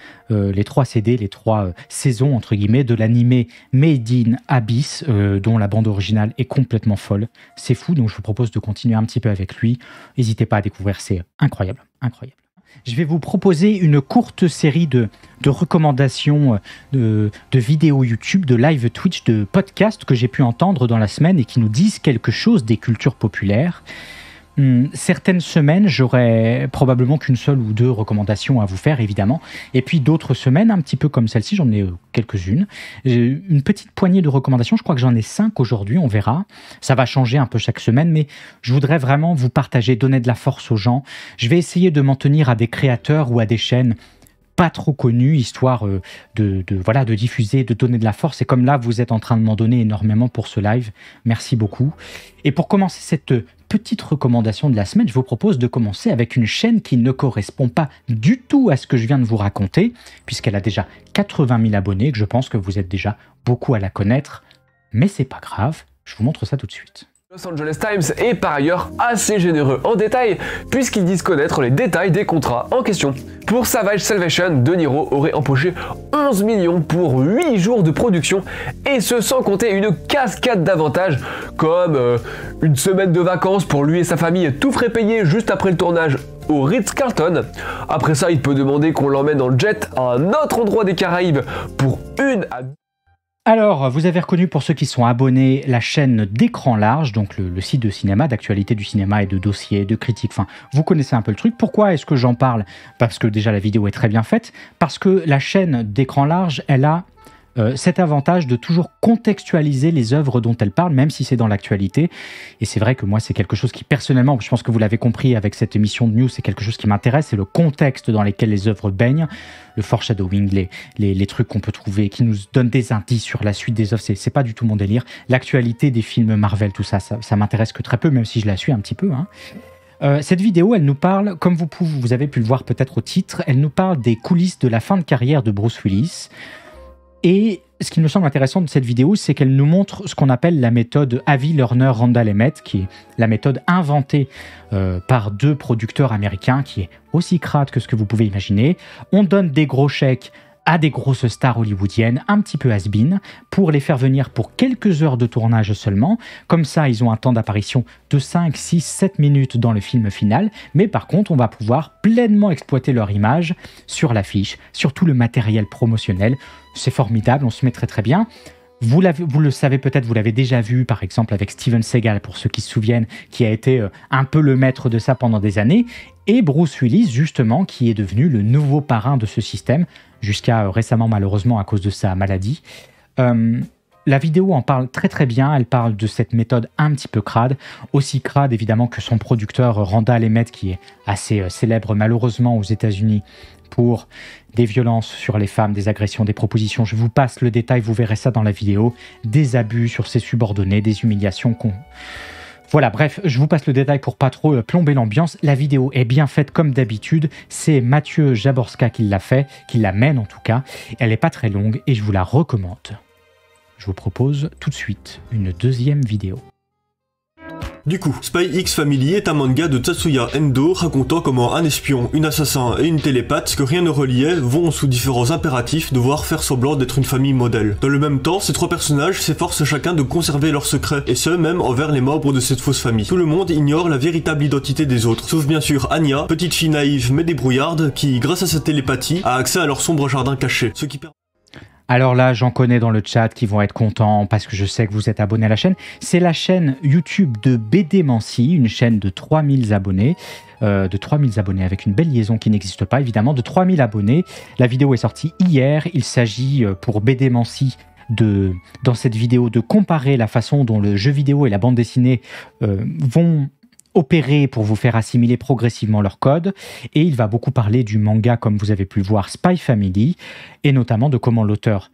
CD, les 3 saisons, entre guillemets, de l'animé Made in Abyss, dont la bande originale est complètement folle. C'est fou, donc je vous propose de continuer un petit peu avec lui. N'hésitez pas à découvrir, c'est incroyable, incroyable. Je vais vous proposer une courte série de recommandations de vidéos YouTube, de live Twitch, de podcasts que j'ai pu entendre dans la semaine et qui nous disent quelque chose des cultures populaires. Certaines semaines, j'aurai probablement qu'une seule ou 2 recommandations à vous faire, évidemment. Et puis d'autres semaines, un petit peu comme celle-ci, j'en ai quelques-unes. J'ai une petite poignée de recommandations, je crois que j'en ai 5 aujourd'hui, on verra. Ça va changer un peu chaque semaine, mais je voudrais vraiment vous partager, donner de la force aux gens. Je vais essayer de m'en tenir à des créateurs ou à des chaînes pas trop connues, histoire de diffuser, de donner de la force. Et comme là, vous êtes en train de m'en donner énormément pour ce live, merci beaucoup. Et pour commencer cette petite recommandation de la semaine, je vous propose de commencer avec une chaîne qui ne correspond pas du tout à ce que je viens de vous raconter, puisqu'elle a déjà 80 000 abonnés, que je pense que vous êtes déjà beaucoup à la connaître. Mais c'est pas grave, je vous montre ça tout de suite. Los Angeles Times est par ailleurs assez généreux en détail puisqu'ils disent connaître les détails des contrats en question. Pour Savage Salvation, De Niro aurait empoché 11 millions pour 8 jours de production et ce sans compter une cascade d'avantages comme une semaine de vacances pour lui et sa famille, tout frais payé juste après le tournage au Ritz-Carlton. Après ça, il peut demander qu'on l'emmène en jet à un autre endroit des Caraïbes pour 1 à 2... Alors, vous avez reconnu, pour ceux qui sont abonnés, la chaîne d'Écran Large, donc le site de cinéma, d'actualité du cinéma et de dossiers, de critiques. Enfin, vous connaissez un peu le truc. Pourquoi est-ce que j'en parle? Parce que déjà, la vidéo est très bien faite. Parce que la chaîne d'Écran Large, elle a cet avantage de toujours contextualiser les œuvres dont elle parle, même si c'est dans l'actualité. Et c'est vrai que moi, c'est quelque chose qui, personnellement, je pense que vous l'avez compris avec cette émission de news, c'est quelque chose qui m'intéresse, c'est le contexte dans lequel les œuvres baignent, le foreshadowing, les trucs qu'on peut trouver, qui nous donnent des indices sur la suite des œuvres, c'est pas du tout mon délire. L'actualité des films Marvel, tout ça, ça m'intéresse que très peu, même si je la suis un petit peu, hein. Cette vidéo, elle nous parle, comme vous avez pu le voir peut-être au titre, elle nous parle des coulisses de la fin de carrière de Bruce Willis. Et ce qui me semble intéressant de cette vidéo, c'est qu'elle nous montre ce qu'on appelle la méthode Avi Lerner Randall Emmett, qui est la méthode inventée par 2 producteurs américains, qui est aussi crade que ce que vous pouvez imaginer. On donne des gros chèques à des grosses stars hollywoodiennes, un petit peu has-been, pour les faire venir pour quelques heures de tournage seulement. Comme ça, ils ont un temps d'apparition de 5, 6, 7 minutes dans le film final. Mais par contre, on va pouvoir pleinement exploiter leur image sur l'affiche, sur tout le matériel promotionnel. C'est formidable, on se met très très bien. Vous le savez peut-être, vous l'avez déjà vu par exemple avec Steven Seagal, pour ceux qui se souviennent, qui a été un peu le maître de ça pendant des années, et Bruce Willis justement, qui est devenu le nouveau parrain de ce système, jusqu'à récemment malheureusement à cause de sa maladie. La vidéo en parle très très bien, elle parle de cette méthode un petit peu crade, aussi crade évidemment que son producteur Randall Emmett, qui est assez célèbre malheureusement aux États-Unis pour des violences sur les femmes, des agressions, des propositions. Je vous passe le détail, vous verrez ça dans la vidéo, des abus sur ses subordonnés, des humiliations. Voilà, bref, je vous passe le détail pour pas trop plomber l'ambiance. La vidéo est bien faite comme d'habitude. C'est Mathieu Jaborska qui l'a fait, qui la mène en tout cas. Elle n'est pas très longue et je vous la recommande. Je vous propose tout de suite une deuxième vidéo. Du coup, Spy X Family est un manga de Tatsuya Endo racontant comment un espion, une assassin et une télépathe que rien ne reliait vont, sous différents impératifs, devoir faire semblant d'être une famille modèle. Dans le même temps, ces 3 personnages s'efforcent chacun de conserver leur secret, et ce même envers les membres de cette fausse famille. Tout le monde ignore la véritable identité des autres, sauf bien sûr Anya, petite fille naïve mais débrouillarde, qui, grâce à sa télépathie, a accès à leur sombre jardin caché, ce qui permet... Alors là, j'en connais dans le chat qui vont être contents parce que je sais que vous êtes abonnés à la chaîne. C'est la chaîne YouTube de BDmancy, une chaîne de 3000 abonnés. Avec une belle liaison qui n'existe pas évidemment, de 3000 abonnés. La vidéo est sortie hier. Il s'agit pour BDmancy dans cette vidéo de comparer la façon dont le jeu vidéo et la bande dessinée vont opérer pour vous faire assimiler progressivement leur code, et il va beaucoup parler du manga, comme vous avez pu le voir, Spy Family, et notamment de comment l'auteur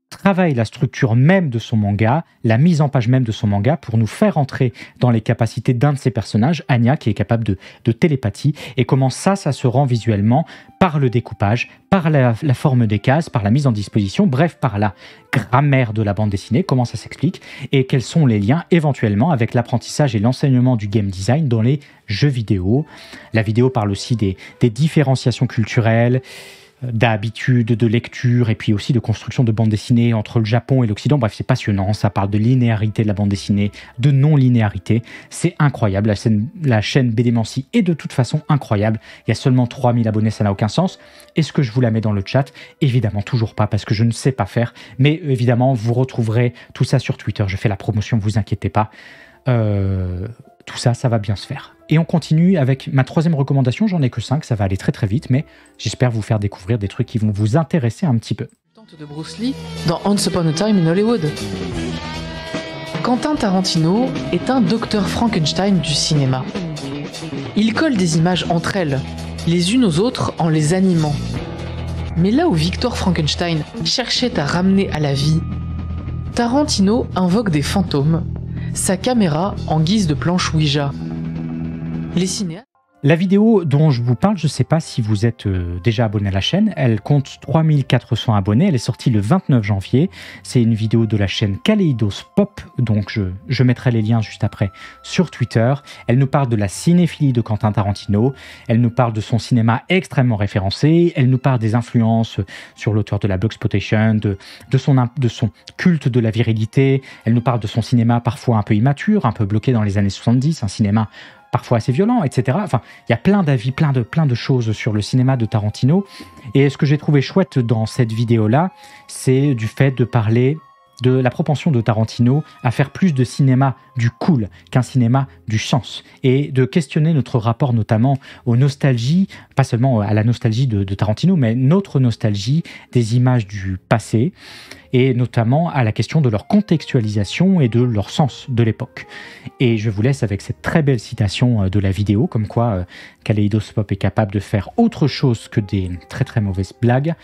travaille la structure même de son manga, la mise en page même de son manga, pour nous faire entrer dans les capacités d'un de ses personnages, Anya, qui est capable de télépathie, et comment ça se rend visuellement par le découpage, par la forme des cases, par la mise en disposition, bref, par la grammaire de la bande dessinée, comment ça s'explique, et quels sont les liens éventuellement avec l'apprentissage et l'enseignement du game design dans les jeux vidéo. La vidéo parle aussi des différenciations culturelles, d'habitude, de lecture et puis aussi de construction de bande dessinée entre le Japon et l'Occident. Bref, c'est passionnant, ça parle de linéarité de la bande dessinée, de non-linéarité. C'est incroyable, la chaîne BDmancy est de toute façon incroyable. Il y a seulement 3000 abonnés, ça n'a aucun sens. Est-ce que je vous la mets dans le chat? Évidemment, toujours pas, parce que je ne sais pas faire. Mais évidemment, vous retrouverez tout ça sur Twitter. Je fais la promotion, vous inquiétez pas. Tout ça, ça va bien se faire. Et on continue avec ma 3e recommandation. J'en ai que 5, ça va aller très très vite, mais j'espère vous faire découvrir des trucs qui vont vous intéresser un petit peu. De Bruce Lee dans Once Upon a Time in Hollywood. Quentin Tarantino est un docteur Frankenstein du cinéma. Il colle des images entre elles, les unes aux autres en les animant. Mais là où Victor Frankenstein cherchait à ramener à la vie, Tarantino invoque des fantômes, sa caméra en guise de planche Ouija. Les cinéastes... La vidéo dont je vous parle, je ne sais pas si vous êtes déjà abonné à la chaîne, elle compte 3400 abonnés, elle est sortie le 29 janvier, c'est une vidéo de la chaîne Kaleidos-Pop, donc je mettrai les liens juste après sur Twitter. Elle nous parle de la cinéphilie de Quentin Tarantino, elle nous parle de son cinéma extrêmement référencé, elle nous parle des influences sur l'auteur de la Bloxploitation, de son culte de la virilité, elle nous parle de son cinéma parfois un peu immature, un peu bloqué dans les années 70, un cinéma parfois assez violent, etc. Enfin, il y a plein d'avis, plein de choses sur le cinéma de Tarantino. Et ce que j'ai trouvé chouette dans cette vidéo-là, c'est du fait de parler de la propension de Tarantino à faire plus de cinéma du cool qu'un cinéma du sens, et de questionner notre rapport notamment aux nostalgies, pas seulement à la nostalgie de Tarantino, mais notre nostalgie des images du passé, et notamment à la question de leur contextualisation et de leur sens de l'époque. Et je vous laisse avec cette très belle citation de la vidéo, comme quoi Kaleidoscope est capable de faire autre chose que des très très mauvaises blagues.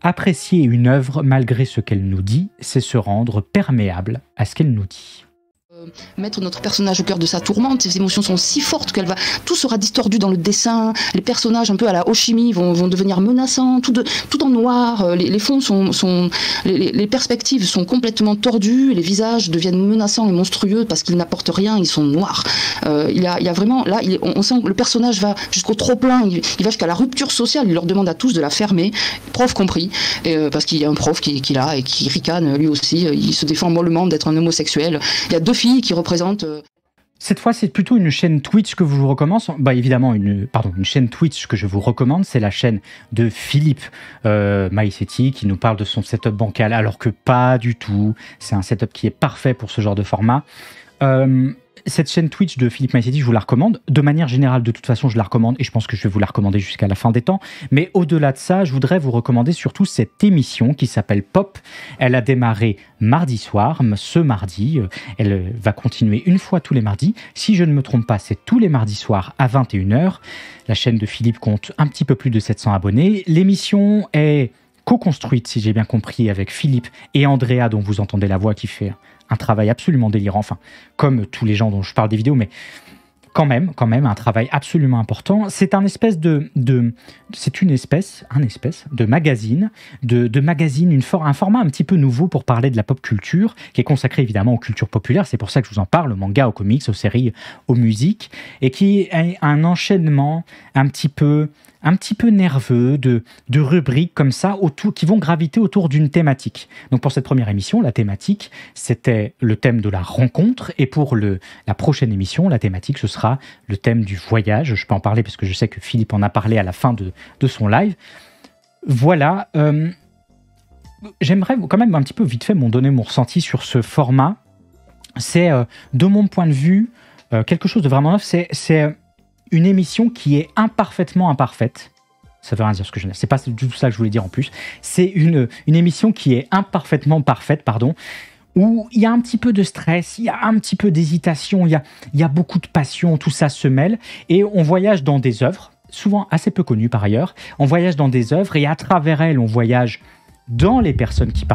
Apprécier une œuvre malgré ce qu'elle nous dit, c'est se rendre perméable à ce qu'elle nous dit. Mettre notre personnage au cœur de sa tourmente, ses émotions sont si fortes tout sera distordu dans le dessin, les personnages un peu à la Ho Chi Minh vont devenir menaçants, tout en noir, les fonds les perspectives sont complètement tordues, les visages deviennent menaçants et monstrueux parce qu'ils n'apportent rien, ils sont noirs. Il y a vraiment, là, on sent que le personnage va jusqu'au trop-plein, il va jusqu'à la rupture sociale, il leur demande à tous de la fermer, prof compris, parce qu'il y a un prof qui est là et qui ricane lui aussi, il se défend mollement d'être un homosexuel. Il y a 2 filles qui représentent... Cette fois, c'est plutôt une chaîne Twitch que je vous recommande. Évidemment, une chaîne Twitch que je vous recommande, c'est la chaîne de Philippe Maisetti qui nous parle de son setup bancal, alors que pas du tout. C'est un setup qui est parfait pour ce genre de format. Cette chaîne Twitch de Philippe Maisetti, je vous la recommande. De manière générale, de toute façon, je la recommande et je pense que je vais vous la recommander jusqu'à la fin des temps. Mais au-delà de ça, je voudrais vous recommander surtout cette émission qui s'appelle Pop. Elle a démarré mardi soir, ce mardi. Elle va continuer une fois tous les mardis. Si je ne me trompe pas, c'est tous les mardis soirs à 21h. La chaîne de Philippe compte un petit peu plus de 700 abonnés. L'émission est co-construite, si j'ai bien compris, avec Philippe et Andrea, dont vous entendez la voix, qui fait un travail absolument délirant, enfin, comme tous les gens dont je parle des vidéos, mais quand même, un travail absolument important. C'est un espèce de magazine, un format un petit peu nouveau pour parler de la pop culture, qui est consacré évidemment aux cultures populaires. C'est pour ça que je vous en parle, aux mangas, aux comics, aux séries, aux musiques, et qui est un enchaînement un petit peu nerveux de rubriques comme ça qui vont graviter autour d'une thématique. Donc pour cette première émission, la thématique, c'était le thème de la rencontre, et pour la prochaine émission, la thématique, ce sera le thème du voyage. Je peux en parler parce que je sais que Philippe en a parlé à la fin de son live. Voilà. J'aimerais quand même un petit peu vite fait donner mon ressenti sur ce format. C'est, de mon point de vue, quelque chose de vraiment neuf. C'est une émission qui est imparfaitement imparfaite. Ça veut rien dire ce que je dis. C'est pas du tout ça que je voulais dire en plus. C'est une émission qui est imparfaitement parfaite, où il y a un petit peu de stress, il y a un petit peu d'hésitation, il y a beaucoup de passion, tout ça se mêle, et on voyage dans des œuvres, souvent assez peu connues par ailleurs. On voyage dans des œuvres, et à travers elles, on voyage dans les personnes qui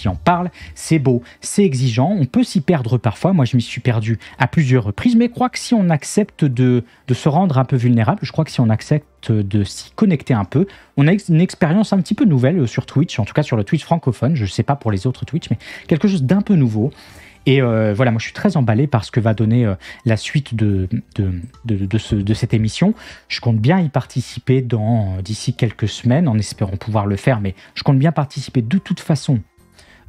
en parlent. C'est beau, c'est exigeant, on peut s'y perdre parfois. Moi, je m'y suis perdu à plusieurs reprises, mais je crois que si on accepte de se rendre un peu vulnérable, je crois que si on accepte de s'y connecter un peu, on a une expérience un petit peu nouvelle sur Twitch, en tout cas sur le Twitch francophone. Je ne sais pas pour les autres Twitch, mais quelque chose d'un peu nouveau. Et voilà, moi je suis très emballé par ce que va donner la suite de cette émission. Je compte bien y participer d'ici quelques semaines, en espérant pouvoir le faire, mais je compte bien participer de toute façon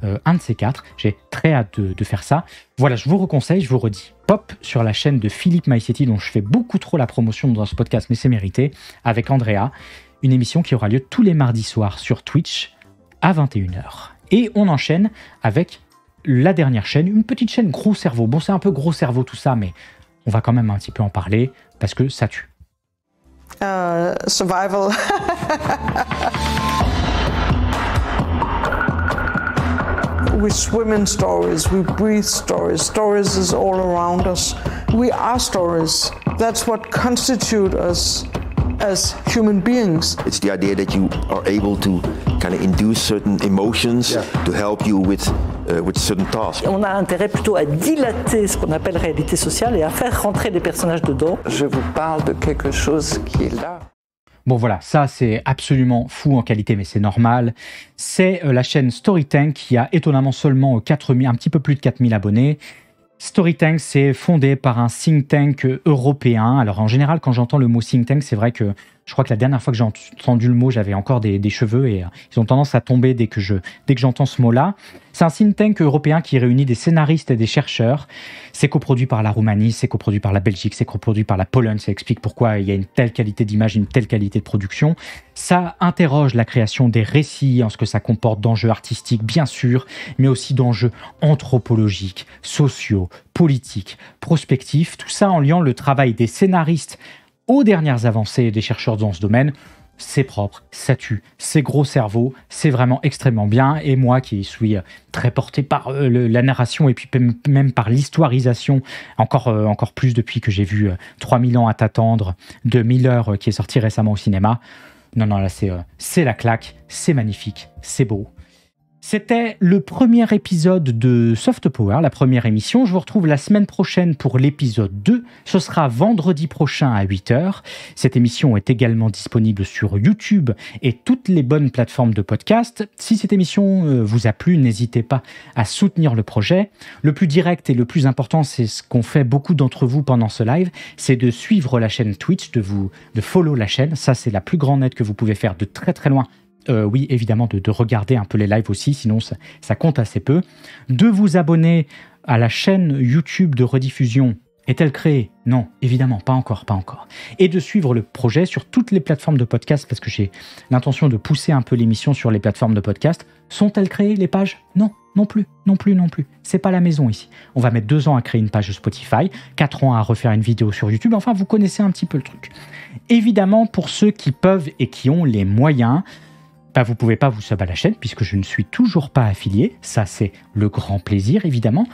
un de ces 4. J'ai très hâte de faire ça. Voilà, je vous reconseille, je vous redis, Pop sur la chaîne de Philippe Maisetti, dont je fais beaucoup trop la promotion dans ce podcast, mais c'est mérité, avec Andrea, une émission qui aura lieu tous les mardis soirs sur Twitch à 21h. Et on enchaîne avec la dernière chaîne, une petite chaîne gros cerveau. Bon, c'est un peu gros cerveau tout ça, mais on va quand même un petit peu en parler parce que ça tue. Survival. We swim in stories, we breathe stories. Stories is all around us. We are stories. That's what constitutes us as human beings. It's the idea that you are able to kind of induce certain emotions to help you with certain tasks. On a intérêt plutôt à dilater ce qu'on appelle réalité sociale et à faire rentrer des personnages dedans. Je vous parle de quelque chose qui est là. Bon voilà, ça c'est absolument fou en qualité, mais c'est normal. C'est la chaîne Storytank qui a étonnamment seulement un petit peu plus de 4000 abonnés. Storytank, c'est fondé par un think tank européen. Alors en général, quand j'entends le mot think tank, c'est vrai que Je crois que la dernière fois que j'ai entendu le mot, j'avais encore des cheveux et ils ont tendance à tomber dès que j'entends ce mot-là. C'est un think tank européen qui réunit des scénaristes et des chercheurs. C'est coproduit par la Roumanie, c'est coproduit par la Belgique, c'est coproduit par la Pologne. Ça explique pourquoi il y a une telle qualité d'image, une telle qualité de production. Ça interroge la création des récits en ce que ça comporte d'enjeux artistiques, bien sûr, mais aussi d'enjeux anthropologiques, sociaux, politiques, prospectifs. Tout ça en liant le travail des scénaristes aux dernières avancées des chercheurs dans ce domaine. C'est propre, ça tue, c'est gros cerveau, c'est vraiment extrêmement bien. Et moi qui suis très porté par la narration et puis même par l'histoirisation, encore plus depuis que j'ai vu 3000 ans à t'attendre de Miller qui est sorti récemment au cinéma. Non, là c'est la claque, c'est magnifique, c'est beau. C'était le premier épisode de Soft Power, la première émission. Je vous retrouve la semaine prochaine pour l'épisode 2. Ce sera vendredi prochain à 8h. Cette émission est également disponible sur YouTube et toutes les bonnes plateformes de podcast. Si cette émission vous a plu, n'hésitez pas à soutenir le projet. Le plus direct et le plus important, c'est ce qu'ont fait beaucoup d'entre vous pendant ce live, c'est de suivre la chaîne Twitch, de follow la chaîne. Ça, c'est la plus grande aide que vous pouvez faire de très très loin. Oui, évidemment, de regarder un peu les lives aussi, sinon ça compte assez peu. De vous abonner à la chaîne YouTube de rediffusion. Est-elle créée? Non, évidemment, pas encore. Et de suivre le projet sur toutes les plateformes de podcast, parce que j'ai l'intention de pousser un peu l'émission sur les plateformes de podcast. Sont-elles créées, les pages? Non plus. C'est pas la maison ici. On va mettre 2 ans à créer une page Spotify, 4 ans à refaire une vidéo sur YouTube. Enfin, vous connaissez un petit peu le truc. Évidemment, pour ceux qui peuvent et qui ont les moyens, vous ne pouvez pas vous sub à la chaîne puisque je ne suis toujours pas affilié. Ça, c'est le grand plaisir, évidemment.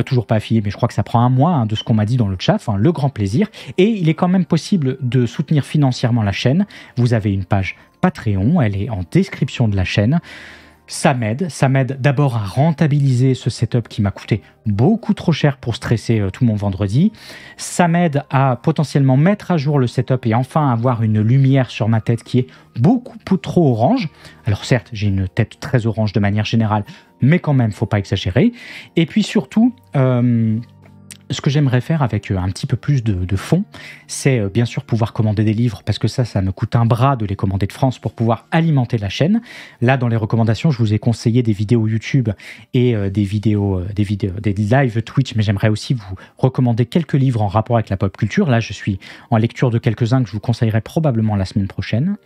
Toujours pas affilié, mais je crois que ça prend un mois de ce qu'on m'a dit dans le chat. Enfin, le grand plaisir. Et il est quand même possible de soutenir financièrement la chaîne. Vous avez une page Patreon. Elle est en description de la chaîne. Ça m'aide d'abord à rentabiliser ce setup qui m'a coûté beaucoup trop cher pour stresser tout mon vendredi. Ça m'aide à potentiellement mettre à jour le setup et enfin avoir une lumière sur ma tête qui est beaucoup trop orange. Alors certes, j'ai une tête très orange de manière générale, mais quand même, faut pas exagérer. Et puis surtout, ce que j'aimerais faire avec un petit peu plus de fond, c'est bien sûr pouvoir commander des livres, parce que ça me coûte un bras de les commander de France pour pouvoir alimenter la chaîne. Là, dans les recommandations, je vous ai conseillé des vidéos YouTube et des lives Twitch, mais j'aimerais aussi vous recommander quelques livres en rapport avec la pop culture. Là, je suis en lecture de quelques-uns que je vous conseillerai probablement la semaine prochaine.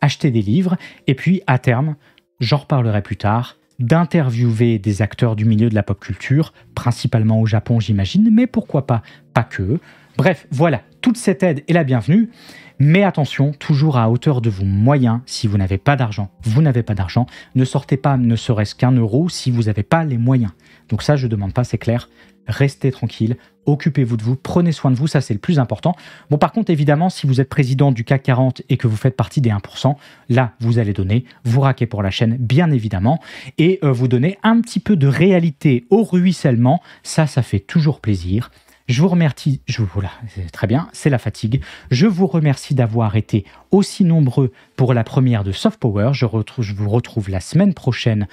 Achetez des livres, et puis à terme, j'en reparlerai plus tard, d'interviewer des acteurs du milieu de la pop culture, principalement au Japon, j'imagine, mais pourquoi pas que. Bref, voilà, toute cette aide est la bienvenue, mais attention, toujours à hauteur de vos moyens. Si vous n'avez pas d'argent, vous n'avez pas d'argent. Ne sortez pas ne serait-ce qu'1 euro si vous n'avez pas les moyens. Donc ça, je ne demande pas, c'est clair. Restez tranquille, occupez-vous de vous, prenez soin de vous, ça c'est le plus important. Bon, par contre, évidemment, si vous êtes président du CAC 40 et que vous faites partie des 1%, là, vous allez donner, vous raquez pour la chaîne, bien évidemment, et vous donnez un petit peu de réalité au ruissellement, ça fait toujours plaisir. Je vous remercie, voilà, c'est très bien, c'est la fatigue. Je vous remercie d'avoir été aussi nombreux pour la première de Soft Power. Je vous retrouve la semaine prochaine,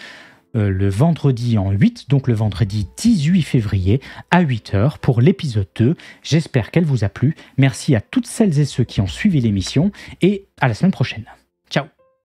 le vendredi en 8, donc le vendredi 18 février à 8h pour l'épisode 2. J'espère qu'elle vous a plu. Merci à toutes celles et ceux qui ont suivi l'émission et à la semaine prochaine. Ciao.